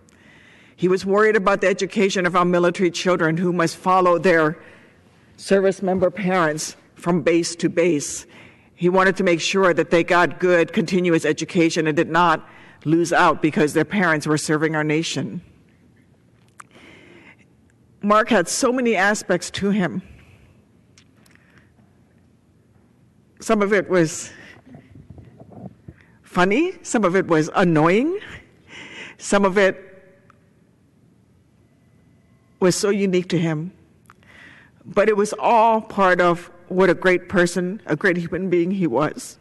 He was worried about the education of our military children who must follow their service member parents from base to base. He wanted to make sure that they got good, continuous education and did not lose out because their parents were serving our nation. Mark had so many aspects to him. Some of it was funny, some of it was annoying, some of it was so unique to him. But it was all part of what a great person, a great human being he was.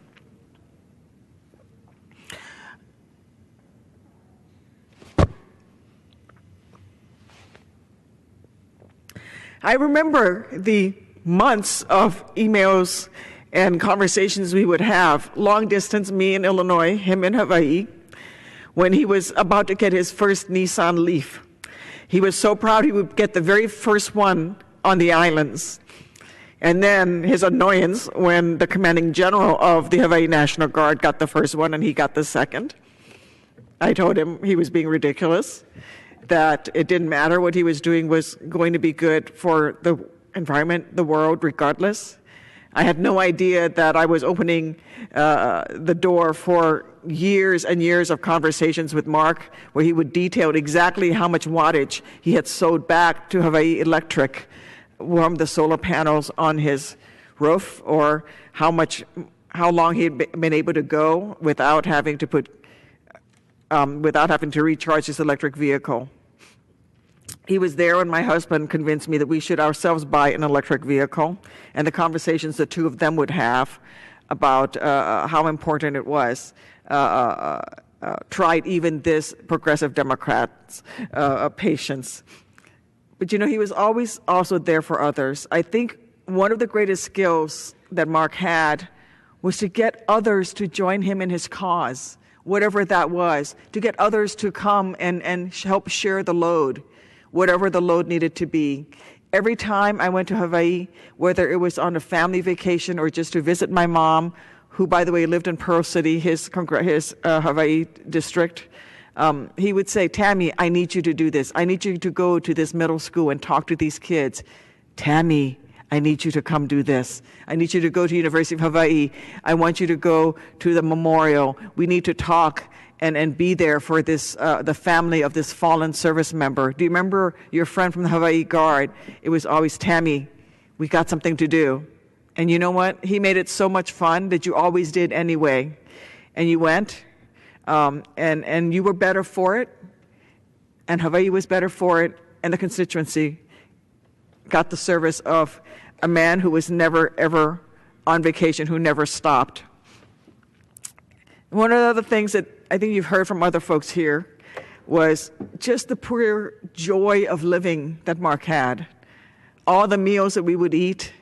I remember the months of emails and conversations we would have, long distance, me in Illinois, him in Hawaii, when he was about to get his first Nissan Leaf. He was so proud he would get the very first one on the islands. And then his annoyance when the commanding general of the Hawaii National Guard got the first one and he got the second. I told him he was being ridiculous, that it didn't matter, what he was doing was going to be good for the environment, the world, regardless. I had no idea that I was opening the door for years and years of conversations with Mark, where he would detail exactly how much wattage he had sold back to Hawaii Electric from the solar panels on his roof, or how long he had been able to go without having to recharge his electric vehicle. He was there when my husband convinced me that we should ourselves buy an electric vehicle, and the conversations the two of them would have about how important it was. Tried even this progressive Democrat's patience. But you know, he was always also there for others. I think one of the greatest skills that Mark had was to get others to join him in his cause, whatever that was, to get others to come and help share the load, whatever the load needed to be. Every time I went to Hawaii, whether it was on a family vacation or just to visit my mom, who, by the way, lived in Pearl City, his Hawaii district, he would say, "Tammy, I need you to do this. I need you to go to this middle school and talk to these kids. Tammy, I need you to come do this. I need you to go to University of Hawaii. I want you to go to the memorial. We need to talk and be there for this the family of this fallen service member. Do you remember your friend from the Hawaii Guard? It was always, Tammy, we got something to do." And you know what? He made it so much fun that you always did anyway. And you went, and you were better for it. and Hawaii was better for it, and the constituency got the service of a man who was never, ever on vacation, who never stopped. One of the other things that I think you've heard from other folks here was just the pure joy of living that Mark had. All the meals that we would eat,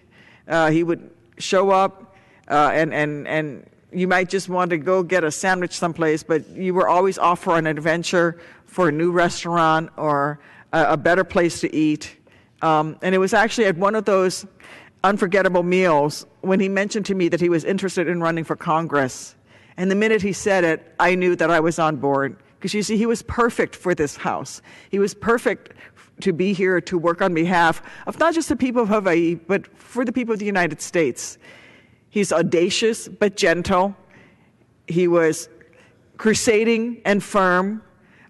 he would show up, and you might just want to go get a sandwich someplace, but you were always off for an adventure, for a new restaurant or a better place to eat. And it was actually at one of those unforgettable meals when he mentioned to me that he was interested in running for Congress. And the minute he said it, I knew that I was on board. Because you see, he was perfect for this House. He was perfect to be here to work on behalf of not just the people of Hawaii, but for the people of the United States. He's audacious but gentle. He was crusading and firm.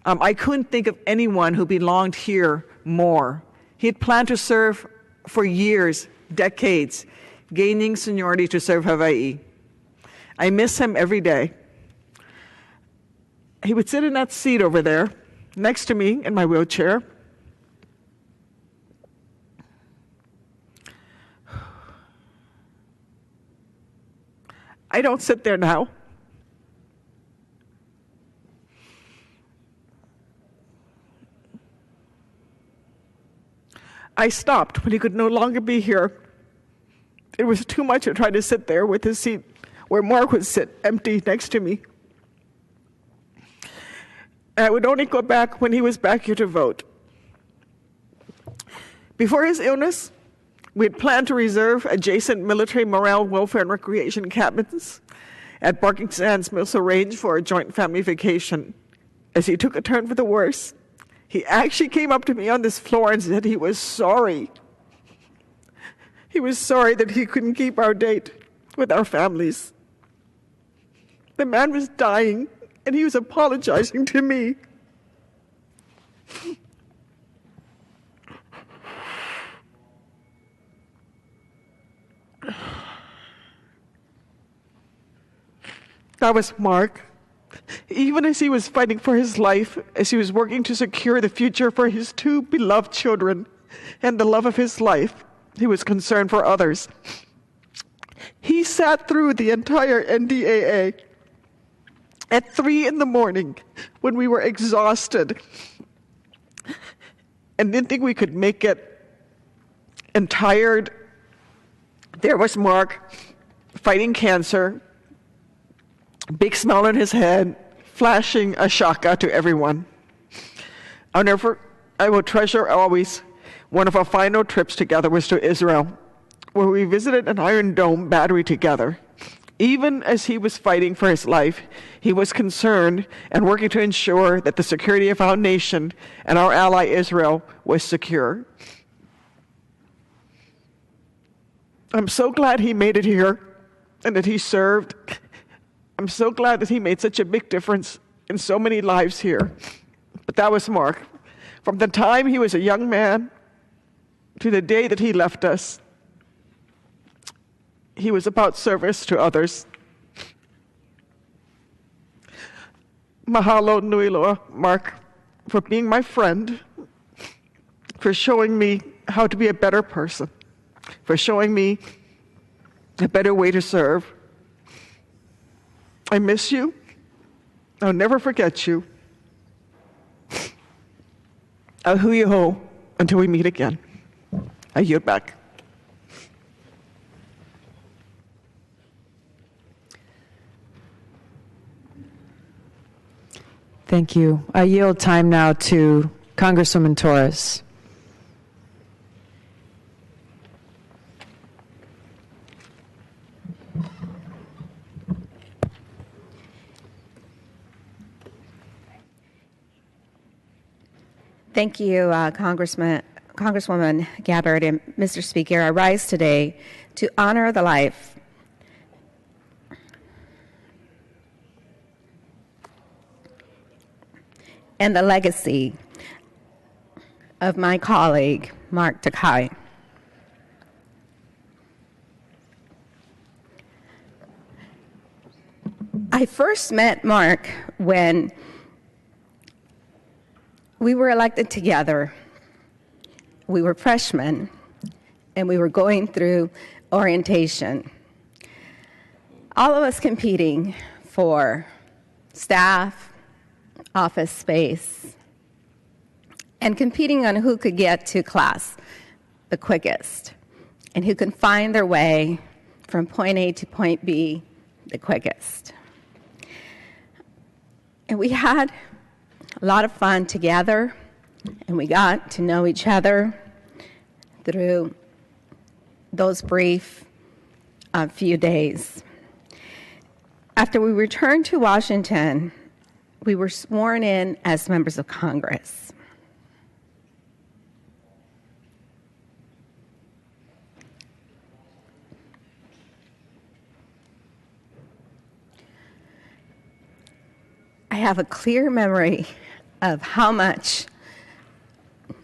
I couldn't think of anyone who belonged here more. He had planned to serve for years, decades, gaining seniority to serve Hawaii. I miss him every day. He would sit in that seat over there, next to me in my wheelchair. I don't sit there now. I stopped when he could no longer be here. It was too much to try to sit there with his seat where Mark would sit empty next to me. And I would only go back when he was back here to vote. Before his illness, we had planned to reserve adjacent military morale, welfare, and recreation cabins at Barking Sands Missile Range for a joint family vacation. As he took a turn for the worse, he actually came up to me on this floor and said he was sorry. He was sorry that he couldn't keep our date with our families. The man was dying, and he was apologizing to me. That was Mark. Even as he was fighting for his life, as he was working to secure the future for his two beloved children and the love of his life, he was concerned for others. He sat through the entire NDAA at 3 a.m. when we were exhausted and didn't think we could make it, and tired. There was Mark fighting cancer, big smile on his head, flashing a shaka to everyone. I will treasure always one of our final trips together was to Israel, where we visited an Iron Dome battery together. Even as he was fighting for his life, he was concerned and working to ensure that the security of our nation and our ally Israel was secure. I'm so glad he made it here and that he served. I'm so glad that he made such a big difference in so many lives here. But that was Mark. From the time he was a young man to the day that he left us, he was about service to others. Mahalo nui loa, Mark, for being my friend, for showing me how to be a better person, for showing me a better way to serve. I miss you. I'll never forget you. I'll hui ho until we meet again. I yield back. Thank you. I yield time now to Congresswoman Torres. Thank you, Congresswoman Gabbard and Mr. Speaker. I rise today to honor the life and the legacy of my colleague, Mark Takai. I first met Mark when We were elected together. We were freshmen, and we were going through orientation. All of us competing for staff, office space, and competing on who could get to class the quickest and who could find their way from point A to point B the quickest. And we had a lot of fun together, and we got to know each other through those brief few days. After we returned to Washington, we were sworn in as members of Congress. I have a clear memory of how much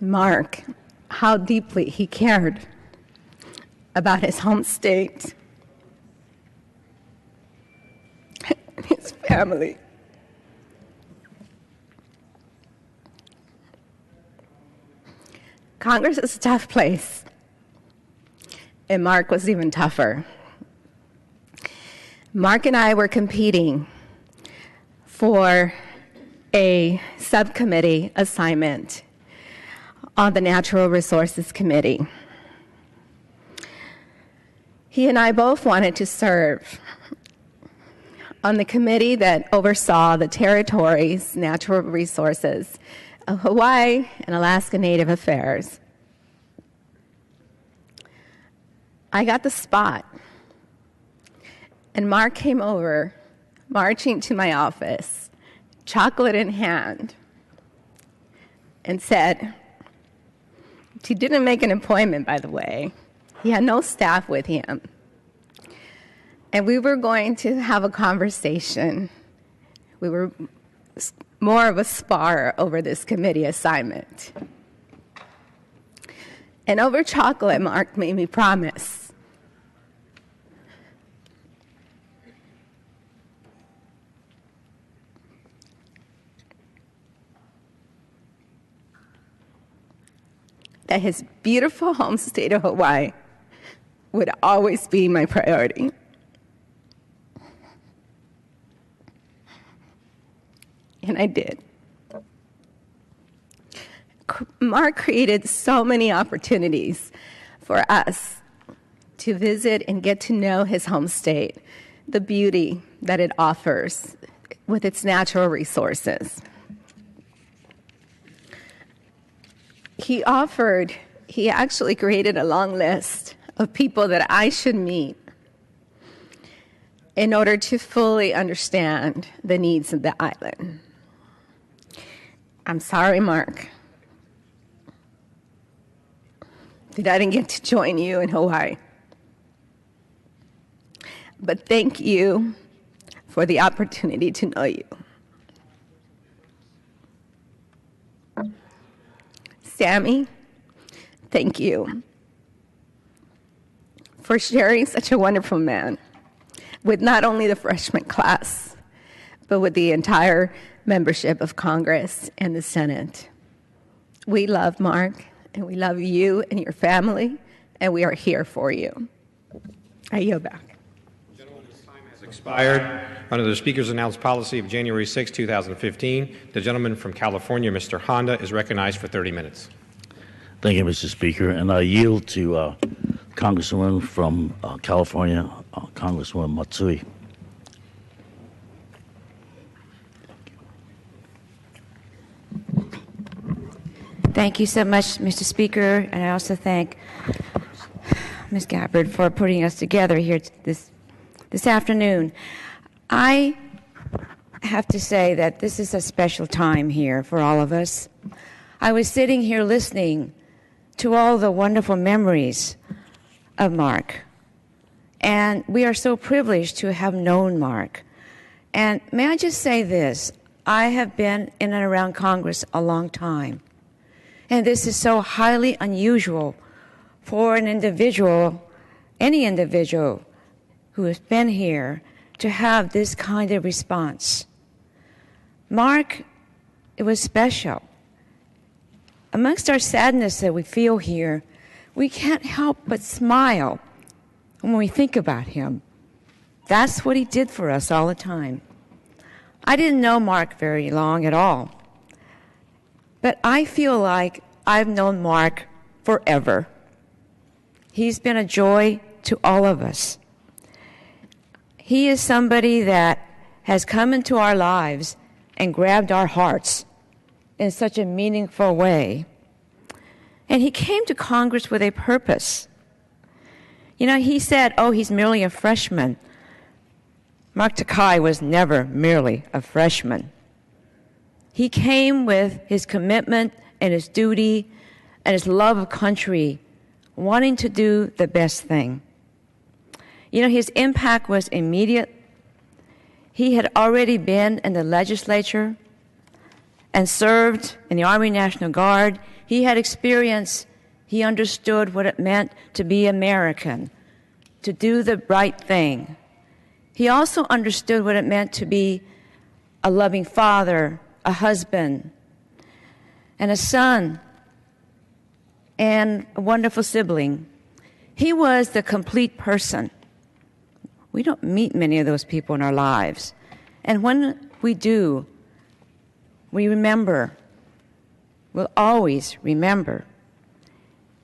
Mark, how deeply he cared about his home state, his family. Congress is a tough place, and Mark was even tougher. Mark and I were competing for a subcommittee assignment on the Natural Resources Committee. He and I both wanted to serve on the committee that oversaw the territory's natural resources of Hawaii and Alaska Native Affairs. I got the spot, and Mark came over, marching to my office, chocolate in hand, and said, he didn't make an appointment, by the way. He had no staff with him. And we were going to have a conversation. We were more of a spar over this committee assignment. And over chocolate, Mark made me promise that his beautiful home state of Hawaii would always be my priority. And I did. Mark created so many opportunities for us to visit and get to know his home state, the beauty that it offers with its natural resources. He actually created a long list of people that I should meet in order to fully understand the needs of the island. I'm sorry, Mark, that I didn't get to join you in Hawaii. But thank you for the opportunity to know you. Sammy, thank you for sharing such a wonderful man with not only the freshman class, but with the entire membership of Congress and the Senate. We love Mark, and we love you and your family, and we are here for you. I yield back. Gentleman's time has expired. Under the Speaker's announced policy of January 6, 2015, the gentleman from California, Mr. Honda, is recognized for 30 minutes. Thank you, Mr. Speaker. And I yield to Congresswoman from California, Congresswoman Matsui. Thank you so much, Mr. Speaker, and I also thank Ms. Gabbard for putting us together here this afternoon. I have to say that this is a special time here for all of us. I was sitting here listening to all the wonderful memories of Mark, and we are so privileged to have known Mark. And may I just say this, I have been in and around Congress a long time, and this is so highly unusual for an individual, any individual who has been here, to have this kind of response. Mark, it was special. amongst our sadness that we feel here, we can't help but smile when we think about him. That's what he did for us all the time. I didn't know Mark very long at all, but I feel like I've known Mark forever. He's been a joy to all of us. He is somebody that has come into our lives and grabbed our hearts in such a meaningful way. And he came to Congress with a purpose. You know, he said, oh, he's merely a freshman. Mark Takai was never merely a freshman. He came with his commitment and his duty and his love of country, wanting to do the best thing. You know, his impact was immediate. He had already been in the legislature and served in the Army National Guard. He had experience. He understood what it meant to be American, to do the right thing. He also understood what it meant to be a loving father, a husband, and a son, and a wonderful sibling. He was the complete person. We don't meet many of those people in our lives. And when we do, we remember. We'll always remember.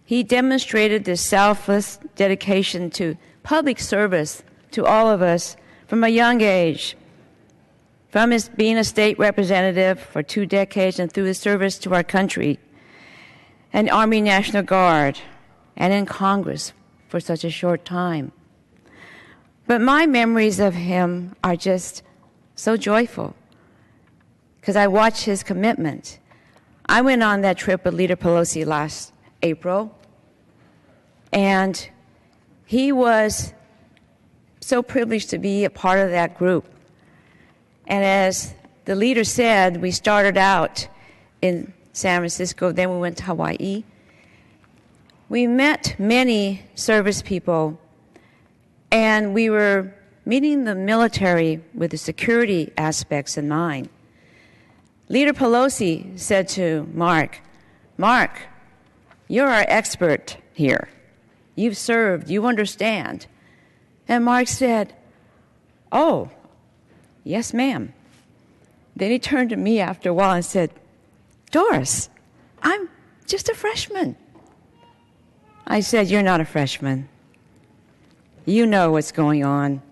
He demonstrated this selfless dedication to public service to all of us from a young age, from his being a state representative for 2 decades and through his service to our country, and Army National Guard, and in Congress for such a short time. But my memories of him are just so joyful because I watched his commitment. I went on that trip with Leader Pelosi last April, and he was so privileged to be a part of that group. And as the leader said, we started out in San Francisco, then we went to Hawaii. We met many service people, and we were meeting the military with the security aspects in mind. Leader Pelosi said to Mark, you're our expert here. You've served, you understand. And Mark said, oh, yes, ma'am. Then he turned to me after a while and said, Doris, I'm just a freshman. I said, you're not a freshman. You know what's going on.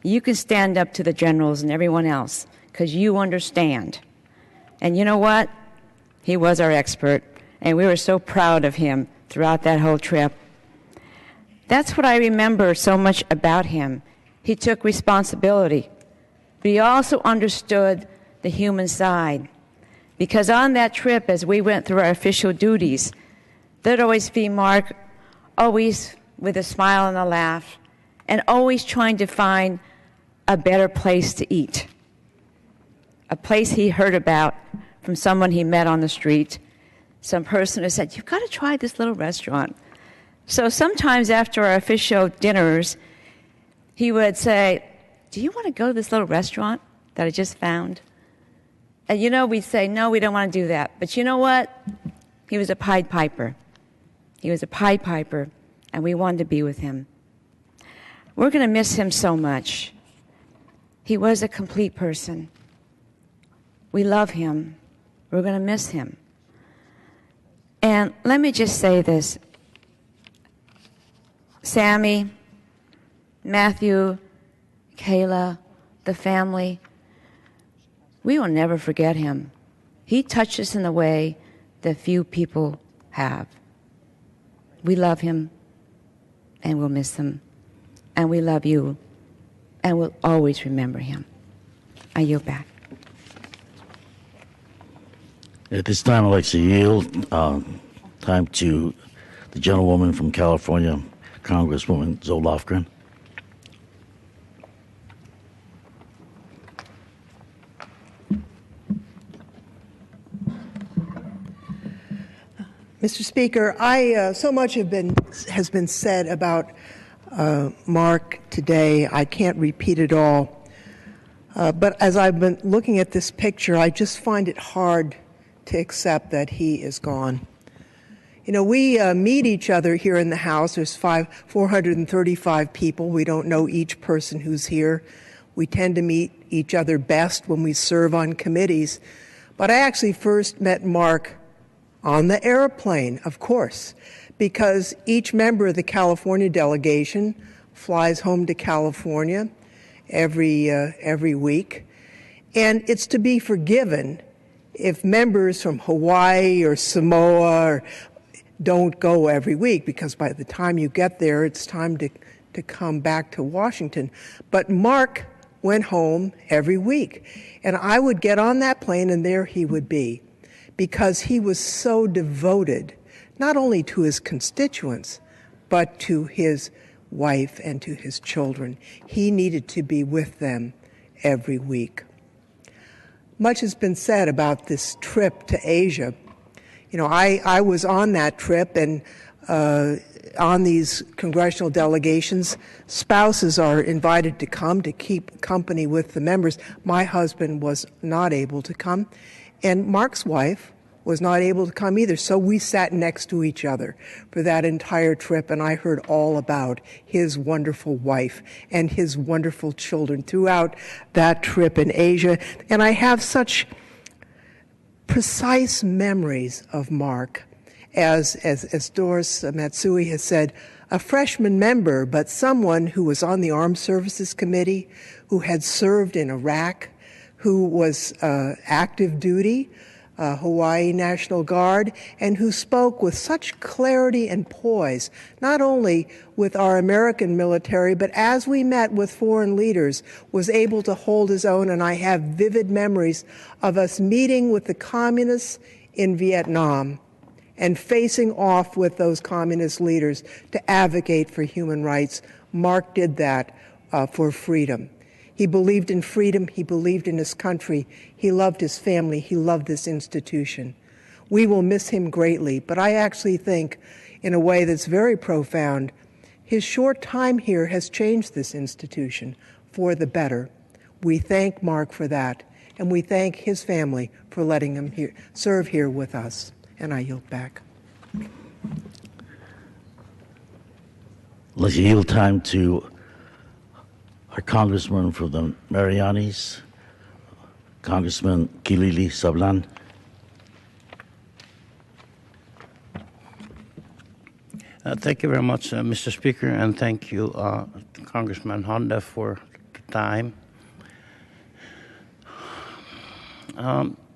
You can stand up to the generals and everyone else because you understand. And you know what? He was our expert, and we were so proud of him throughout that whole trip. That's what I remember so much about him. He took responsibility, but he also understood the human side. Because on that trip, as we went through our official duties, there'd always be Mark, always with a smile and a laugh, and always trying to find a better place to eat. A place he heard about from someone he met on the street, some person who said, you've got to try this little restaurant. So sometimes after our official dinners, he would say, do you want to go to this little restaurant that I just found? And you know, we'd say, no, we don't want to do that. But you know what? He was a Pied Piper. He was a Pied Piper, and we wanted to be with him. We're going to miss him so much. He was a complete person. We love him. We're going to miss him. And let me just say this. Sammy, Matthew, Kayla, the family, we will never forget him. He touched us in a way that few people have. We love him, and we'll miss him. And we love you, and we'll always remember him. I yield back. At this time, I'd like to yield time to the gentlewoman from California, Congresswoman Zoe Lofgren. Mr. Speaker, so much has been said about Mark today. I can't repeat it all. But as I've been looking at this picture, I just find it hard to accept that he is gone. You know, we meet each other here in the House. There's 435 people. We don't know each person who's here. We tend to meet each other best when we serve on committees. But I actually first met Mark on the airplane, of course, because each member of the California delegation flies home to California every week. And it's to be forgiven if members from Hawaii or Samoa don't go every week, because by the time you get there, it's time to come back to Washington. But Mark went home every week. And I would get on that plane, and there he would be, because he was so devoted, not only to his constituents, but to his wife and to his children. He needed to be with them every week. Much has been said about this trip to Asia. You know, I was on that trip, and on these congressional delegations, spouses are invited to come to keep company with the members. My husband was not able to come, and Mark's wife was not able to come either, so we sat next to each other for that entire trip, and I heard all about his wonderful wife and his wonderful children throughout that trip in Asia. And I have such precise memories of Mark, as Doris Matsui has said, a freshman member, but someone who was on the Armed Services Committee, who had served in Iraq, who was active duty, Hawaii National Guard, and who spoke with such clarity and poise, not only with our American military, but as we met with foreign leaders, was able to hold his own. And I have vivid memories of us meeting with the communists in Vietnam and facing off with those communist leaders to advocate for human rights. Mark did that for freedom. He believed in freedom. He believed in his country. He loved his family. He loved this institution. We will miss him greatly, but I actually think, in a way that's very profound, his short time here has changed this institution for the better. We thank Mark for that, and we thank his family for letting him serve here with us. And I yield back. Let's yield time to our congressman from the Marianis, Congressman Kilili Sablan. Thank you very much, Mr. Speaker, and thank you, Congressman Honda, for the time.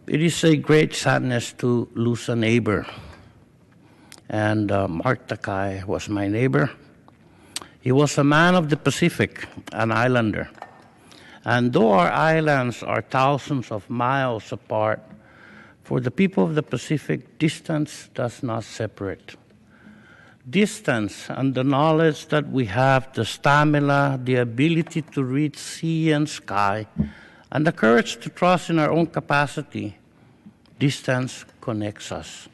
It is a great sadness to lose a neighbor, and Mark Takai was my neighbor. He was a man of the Pacific, an islander. And though our islands are thousands of miles apart, for the people of the Pacific, distance does not separate. Distance and the knowledge that we have the stamina, the ability to reach sea and sky, and the courage to trust in our own capacity, distance connects us.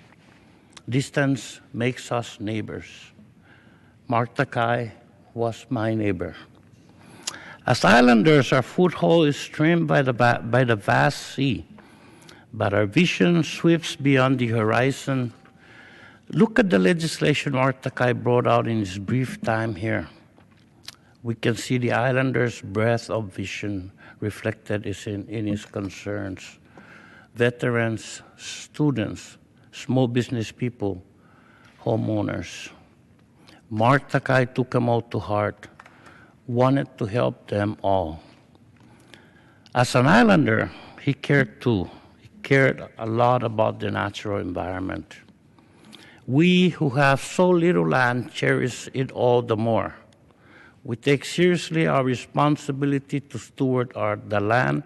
Distance makes us neighbors. Mark Takai was my neighbor. As islanders, our foothold is trimmed by the vast sea, but our vision sweeps beyond the horizon. Look at the legislation Mark Takai brought out in his brief time here. We can see the islanders' breadth of vision reflected in his concerns. Veterans, students, small business people, homeowners. Mark Takai took them all to heart, wanted to help them all. As an islander, he cared too. He cared a lot about the natural environment. We who have so little land cherish it all the more. We take seriously our responsibility to steward the land,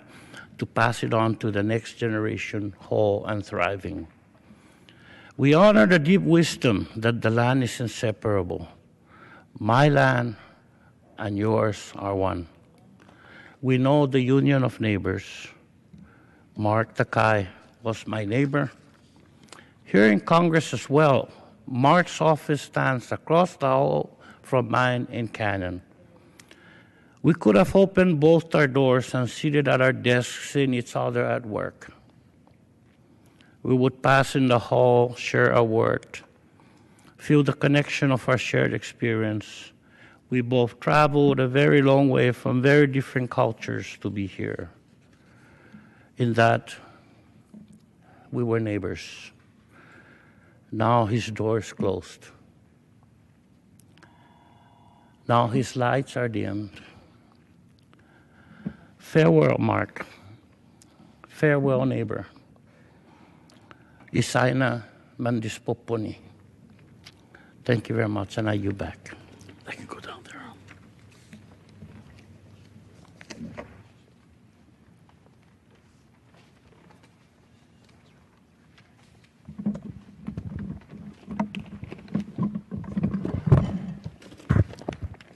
to pass it on to the next generation whole and thriving. We honor the deep wisdom that the land is inseparable. My land and yours are one. We know the union of neighbors. Mark Takai was my neighbor. Here in Congress as well, Mark's office stands across the hall from mine in Canyon. We could have opened both our doors and seated at our desks seeing each other at work. We would pass in the hall, share a word, feel the connection of our shared experience. We both traveled a very long way from very different cultures to be here. In that, we were neighbors. Now his door is closed. Now his lights are dimmed. Farewell, Mark. Farewell, neighbor. Isaina mandispoponi. Thank you very much, and I yield back. I can go down there.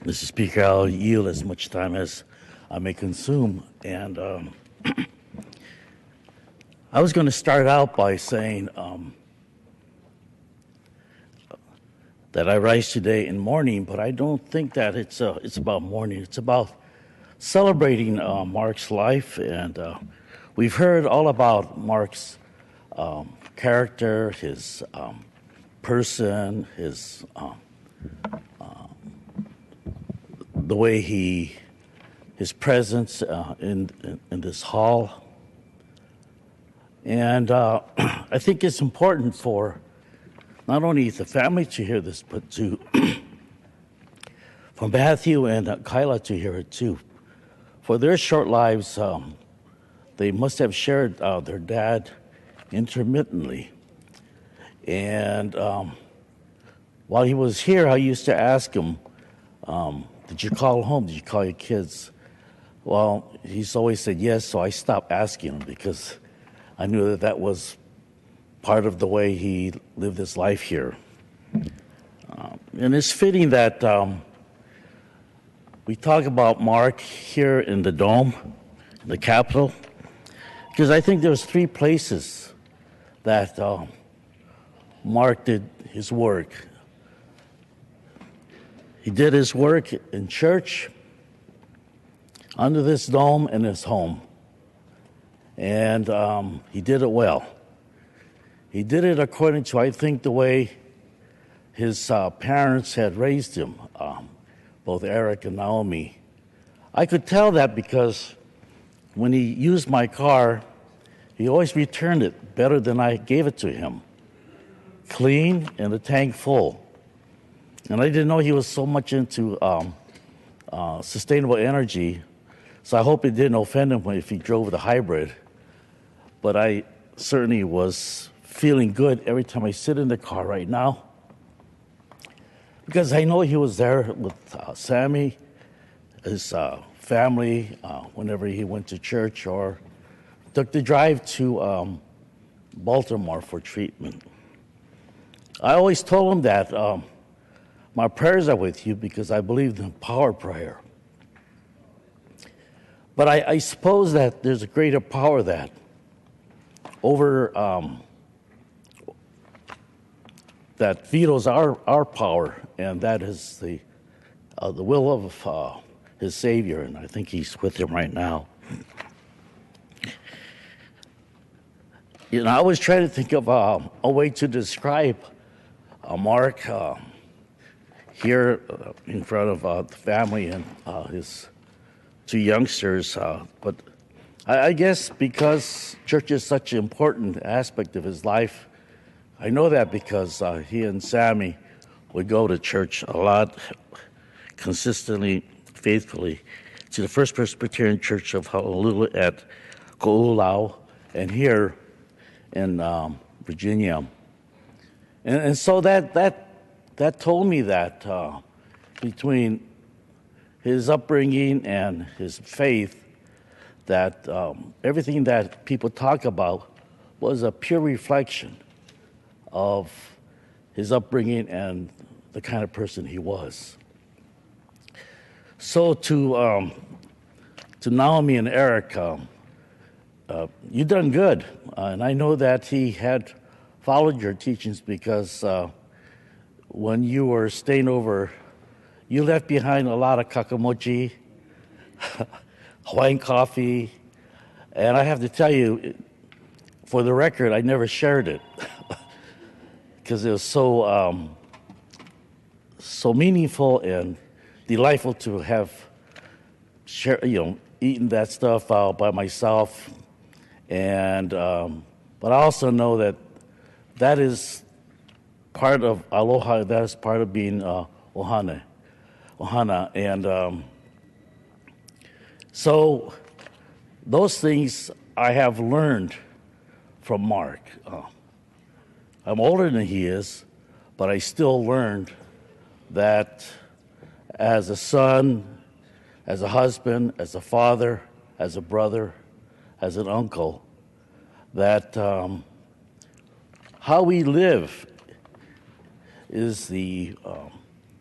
Mr. Speaker, I'll yield as much time as I may consume. And I was going to start out by saying that I rise today in mourning, but I don't think that it's about mourning. It's about celebrating Mark's life. And we've heard all about Mark's character, his person, his the way his presence in this hall. And I think it's important for not only the family to hear this, but for Matthew and Kyla to hear it too. For their short lives, they must have shared their dad intermittently. And while he was here, I used to ask him, did you call home? Did you call your kids? Well, he's always said yes, so I stopped asking him because I knew that that was part of the way he lived his life here. And it's fitting that we talk about Mark here in the Dome, the Capitol, because I think there's three places that Mark did his work. He did his work in church, under this dome, and his home. And he did it well. He did it according to, I think, the way his parents had raised him, both Eric and Naomi. I could tell that because when he used my car, he always returned it better than I gave it to him. Clean and the tank full. And I didn't know he was so much into sustainable energy, so I hope it didn't offend him if he drove the hybrid. But I certainly was feeling good every time I sit in the car right now, because I know he was there with Sammy, his family, whenever he went to church or took the drive to Baltimore for treatment. I always told him that my prayers are with you because I believe in power prayer. But I suppose that there's a greater power that over that vetoes our power, and that is the will of his Savior, and I think he's with him right now. You know, I was trying to think of a way to describe Mark here in front of the family and his two youngsters, but I guess because church is such an important aspect of his life, I know that because he and Sammy would go to church a lot, consistently, faithfully, to the First Presbyterian Church of Honolulu at Ko'ulau, and here in Virginia. And so that told me that between his upbringing and his faith, that everything that people talk about was a pure reflection of his upbringing and the kind of person he was. So to Naomi and Eric, you done good. And I know that he had followed your teachings because when you were staying over, you left behind a lot of kakamochi, Hawaiian coffee, and I have to tell you, for the record, I never shared it because it was so so meaningful and delightful to have eaten that stuff out by myself. And but I also know that that is part of aloha. That is part of being ohana, and so those things I have learned from Mark. I'm older than he is, but I still learned that as a son, as a husband, as a father, as a brother, as an uncle, that how we live is the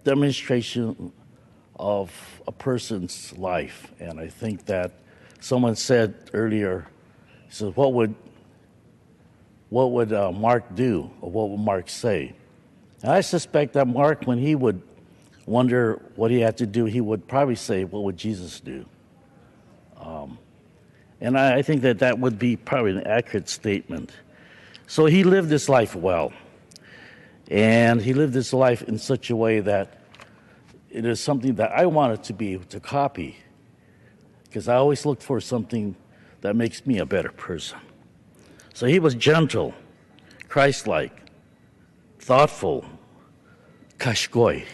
demonstration of a person's life. And I think that someone said earlier, he said, what would Mark do, or what would Mark say? And I suspect that Mark, when he would wonder what he had to do, he would probably say, what would Jesus do? And I think that that would be probably an accurate statement. So he lived his life well. And he lived his life in such a way that it is something that I wanted to be able to copy, because I always looked for something that makes me a better person. So he was gentle, Christ-like, thoughtful, kashkoi,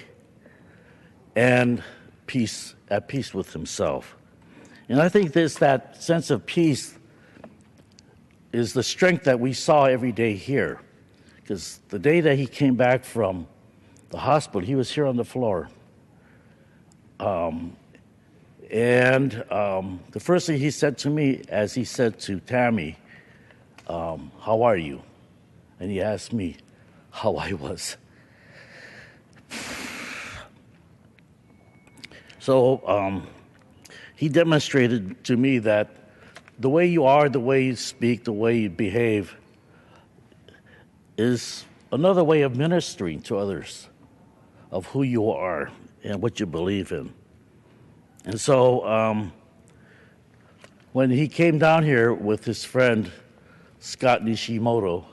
and at peace with himself. And I think that sense of peace is the strength that we saw every day here. Because the day that he came back from the hospital, he was here on the floor. The first thing he said to me, as he said to Tammy, how are you? And he asked me how I was. So he demonstrated to me that the way you are, the way you speak, the way you behave is another way of ministering to others of who you are and what you believe in. And so when he came down here with his friend Scott Nishimoto,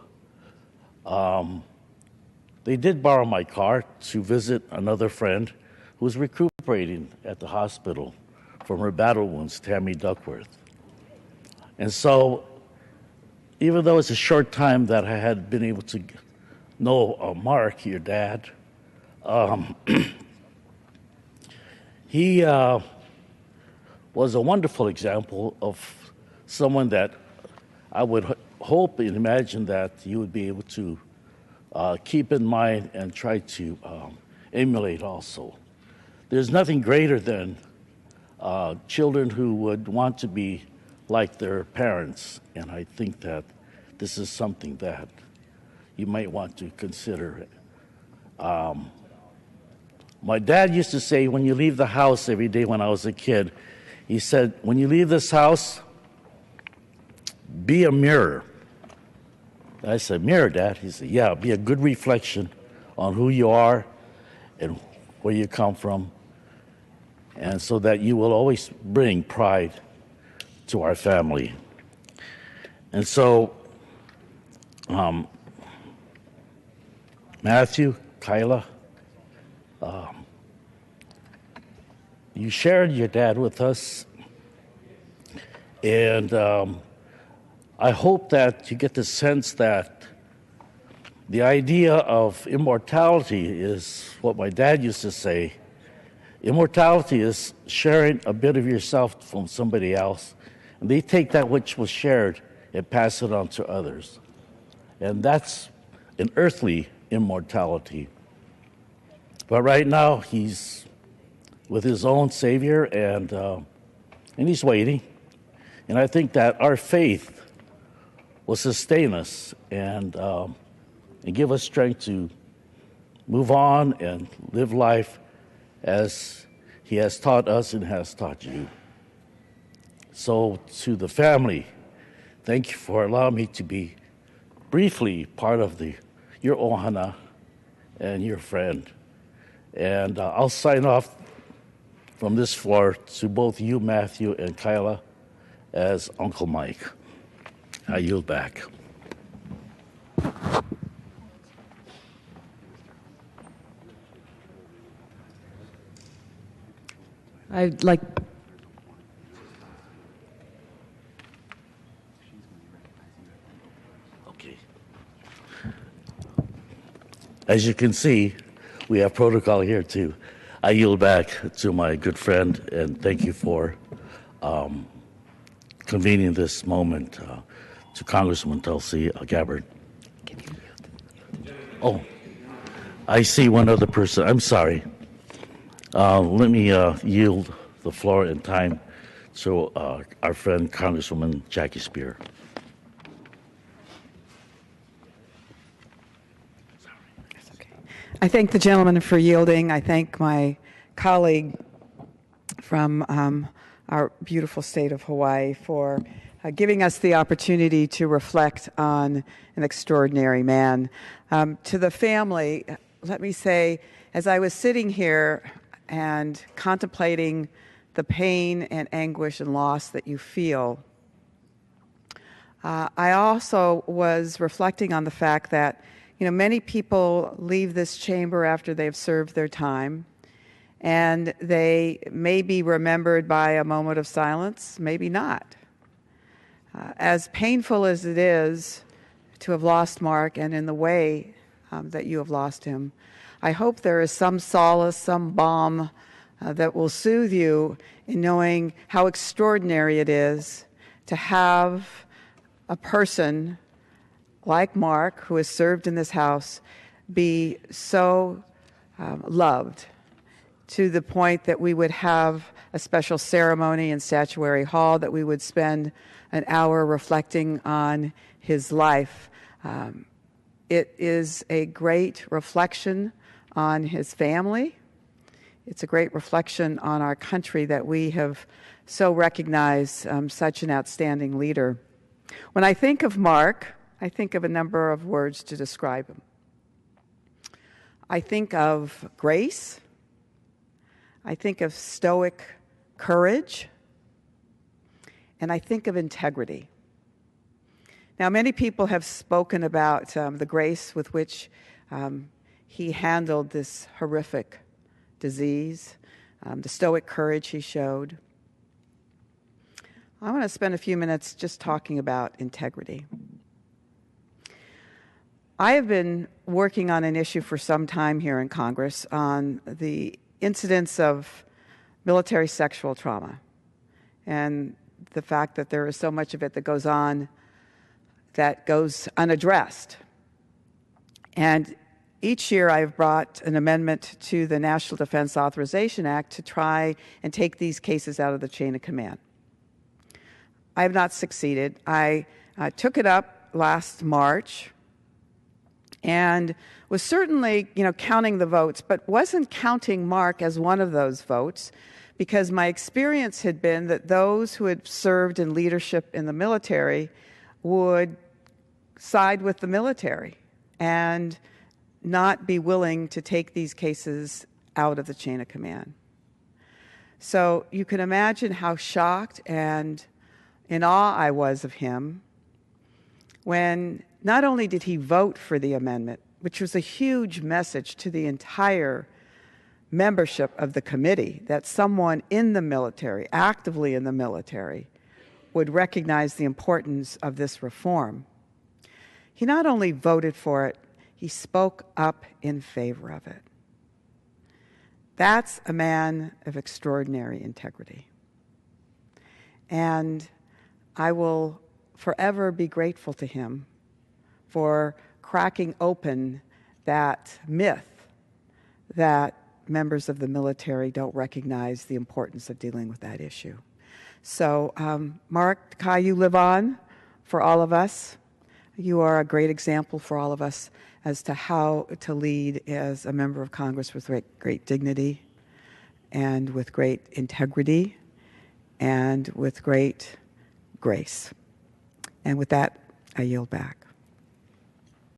they did borrow my car to visit another friend who was recuperating at the hospital from her battle wounds, Tammy Duckworth. And so even though it's a short time that I had been able to know Mark, your dad, he was a wonderful example of someone that I would hope and imagine that you would be able to keep in mind and try to emulate also. There's nothing greater than children who would want to be like their parents, and I think that this is something that you might want to consider. My dad used to say, when you leave the house every day when I was a kid, he said, when you leave this house, be a mirror. I said, mirror, Dad? He said, yeah, be a good reflection on who you are and where you come from, and so that you will always bring pride to our family. And so, Matthew, Kyla, you shared your dad with us, and I hope that you get the sense that the idea of immortality is what my dad used to say. Immortality is sharing a bit of yourself from somebody else, and they take that which was shared and pass it on to others. And that's an earthly immortality. But right now, he's with his own Savior, and he's waiting. And I think that our faith will sustain us and give us strength to move on and live life as he has taught us and has taught you. So to the family, thank you for allowing me to be briefly part of your ohana and your friend. And I'll sign off from this floor to both you, Matthew, and Kyla, as Uncle Mike. I yield back. I'd like. Okay. As you can see, we have protocol here too. I yield back to my good friend, and thank you for convening this moment to Congresswoman Tulsi Gabbard. Oh, I see one other person. I'm sorry. Let me yield the floor and time to our friend Congresswoman Jackie Spear. I thank the gentleman for yielding. I thank my colleague from our beautiful state of Hawaii for giving us the opportunity to reflect on an extraordinary man. To the family, let me say, as I was sitting here and contemplating the pain and anguish and loss that you feel, I also was reflecting on the fact that many people leave this chamber after they've served their time, and they may be remembered by a moment of silence, maybe not. As painful as it is to have lost Mark, and in the way that you have lost him, I hope there is some solace, some balm that will soothe you in knowing how extraordinary it is to have a person like Mark, who has served in this House, be so loved to the point that we would have a special ceremony in Statuary Hall, that we would spend an hour reflecting on his life. It is a great reflection on his family. It's a great reflection on our country that we have so recognized such an outstanding leader. When I think of Mark, I think of a number of words to describe him. I think of grace. I think of stoic courage. And I think of integrity. Now, many people have spoken about the grace with which he handled this horrific disease, the stoic courage he showed. I want to spend a few minutes just talking about integrity. I have been working on an issue for some time here in Congress on the incidence of military sexual trauma and the fact that there is so much of it that goes on that goes unaddressed. And each year I've brought an amendment to the National Defense Authorization Act to try and take these cases out of the chain of command. I have not succeeded. I took it up last March and was certainly, counting the votes, but wasn't counting Mark as one of those votes, because my experience had been that those who had served in leadership in the military would side with the military and not be willing to take these cases out of the chain of command. So you can imagine how shocked and in awe I was of him when not only did he vote for the amendment, which was a huge message to the entire membership of the committee, that someone in the military, actively in the military, would recognize the importance of this reform. He not only voted for it, he spoke up in favor of it. That's a man of extraordinary integrity. And I will forever be grateful to him for cracking open that myth that members of the military don't recognize the importance of dealing with that issue. So, Mark, Takai, you live on for all of us. You are a great example for all of us as to how to lead as a member of Congress with great dignity and with great integrity and with great grace. And with that, I yield back.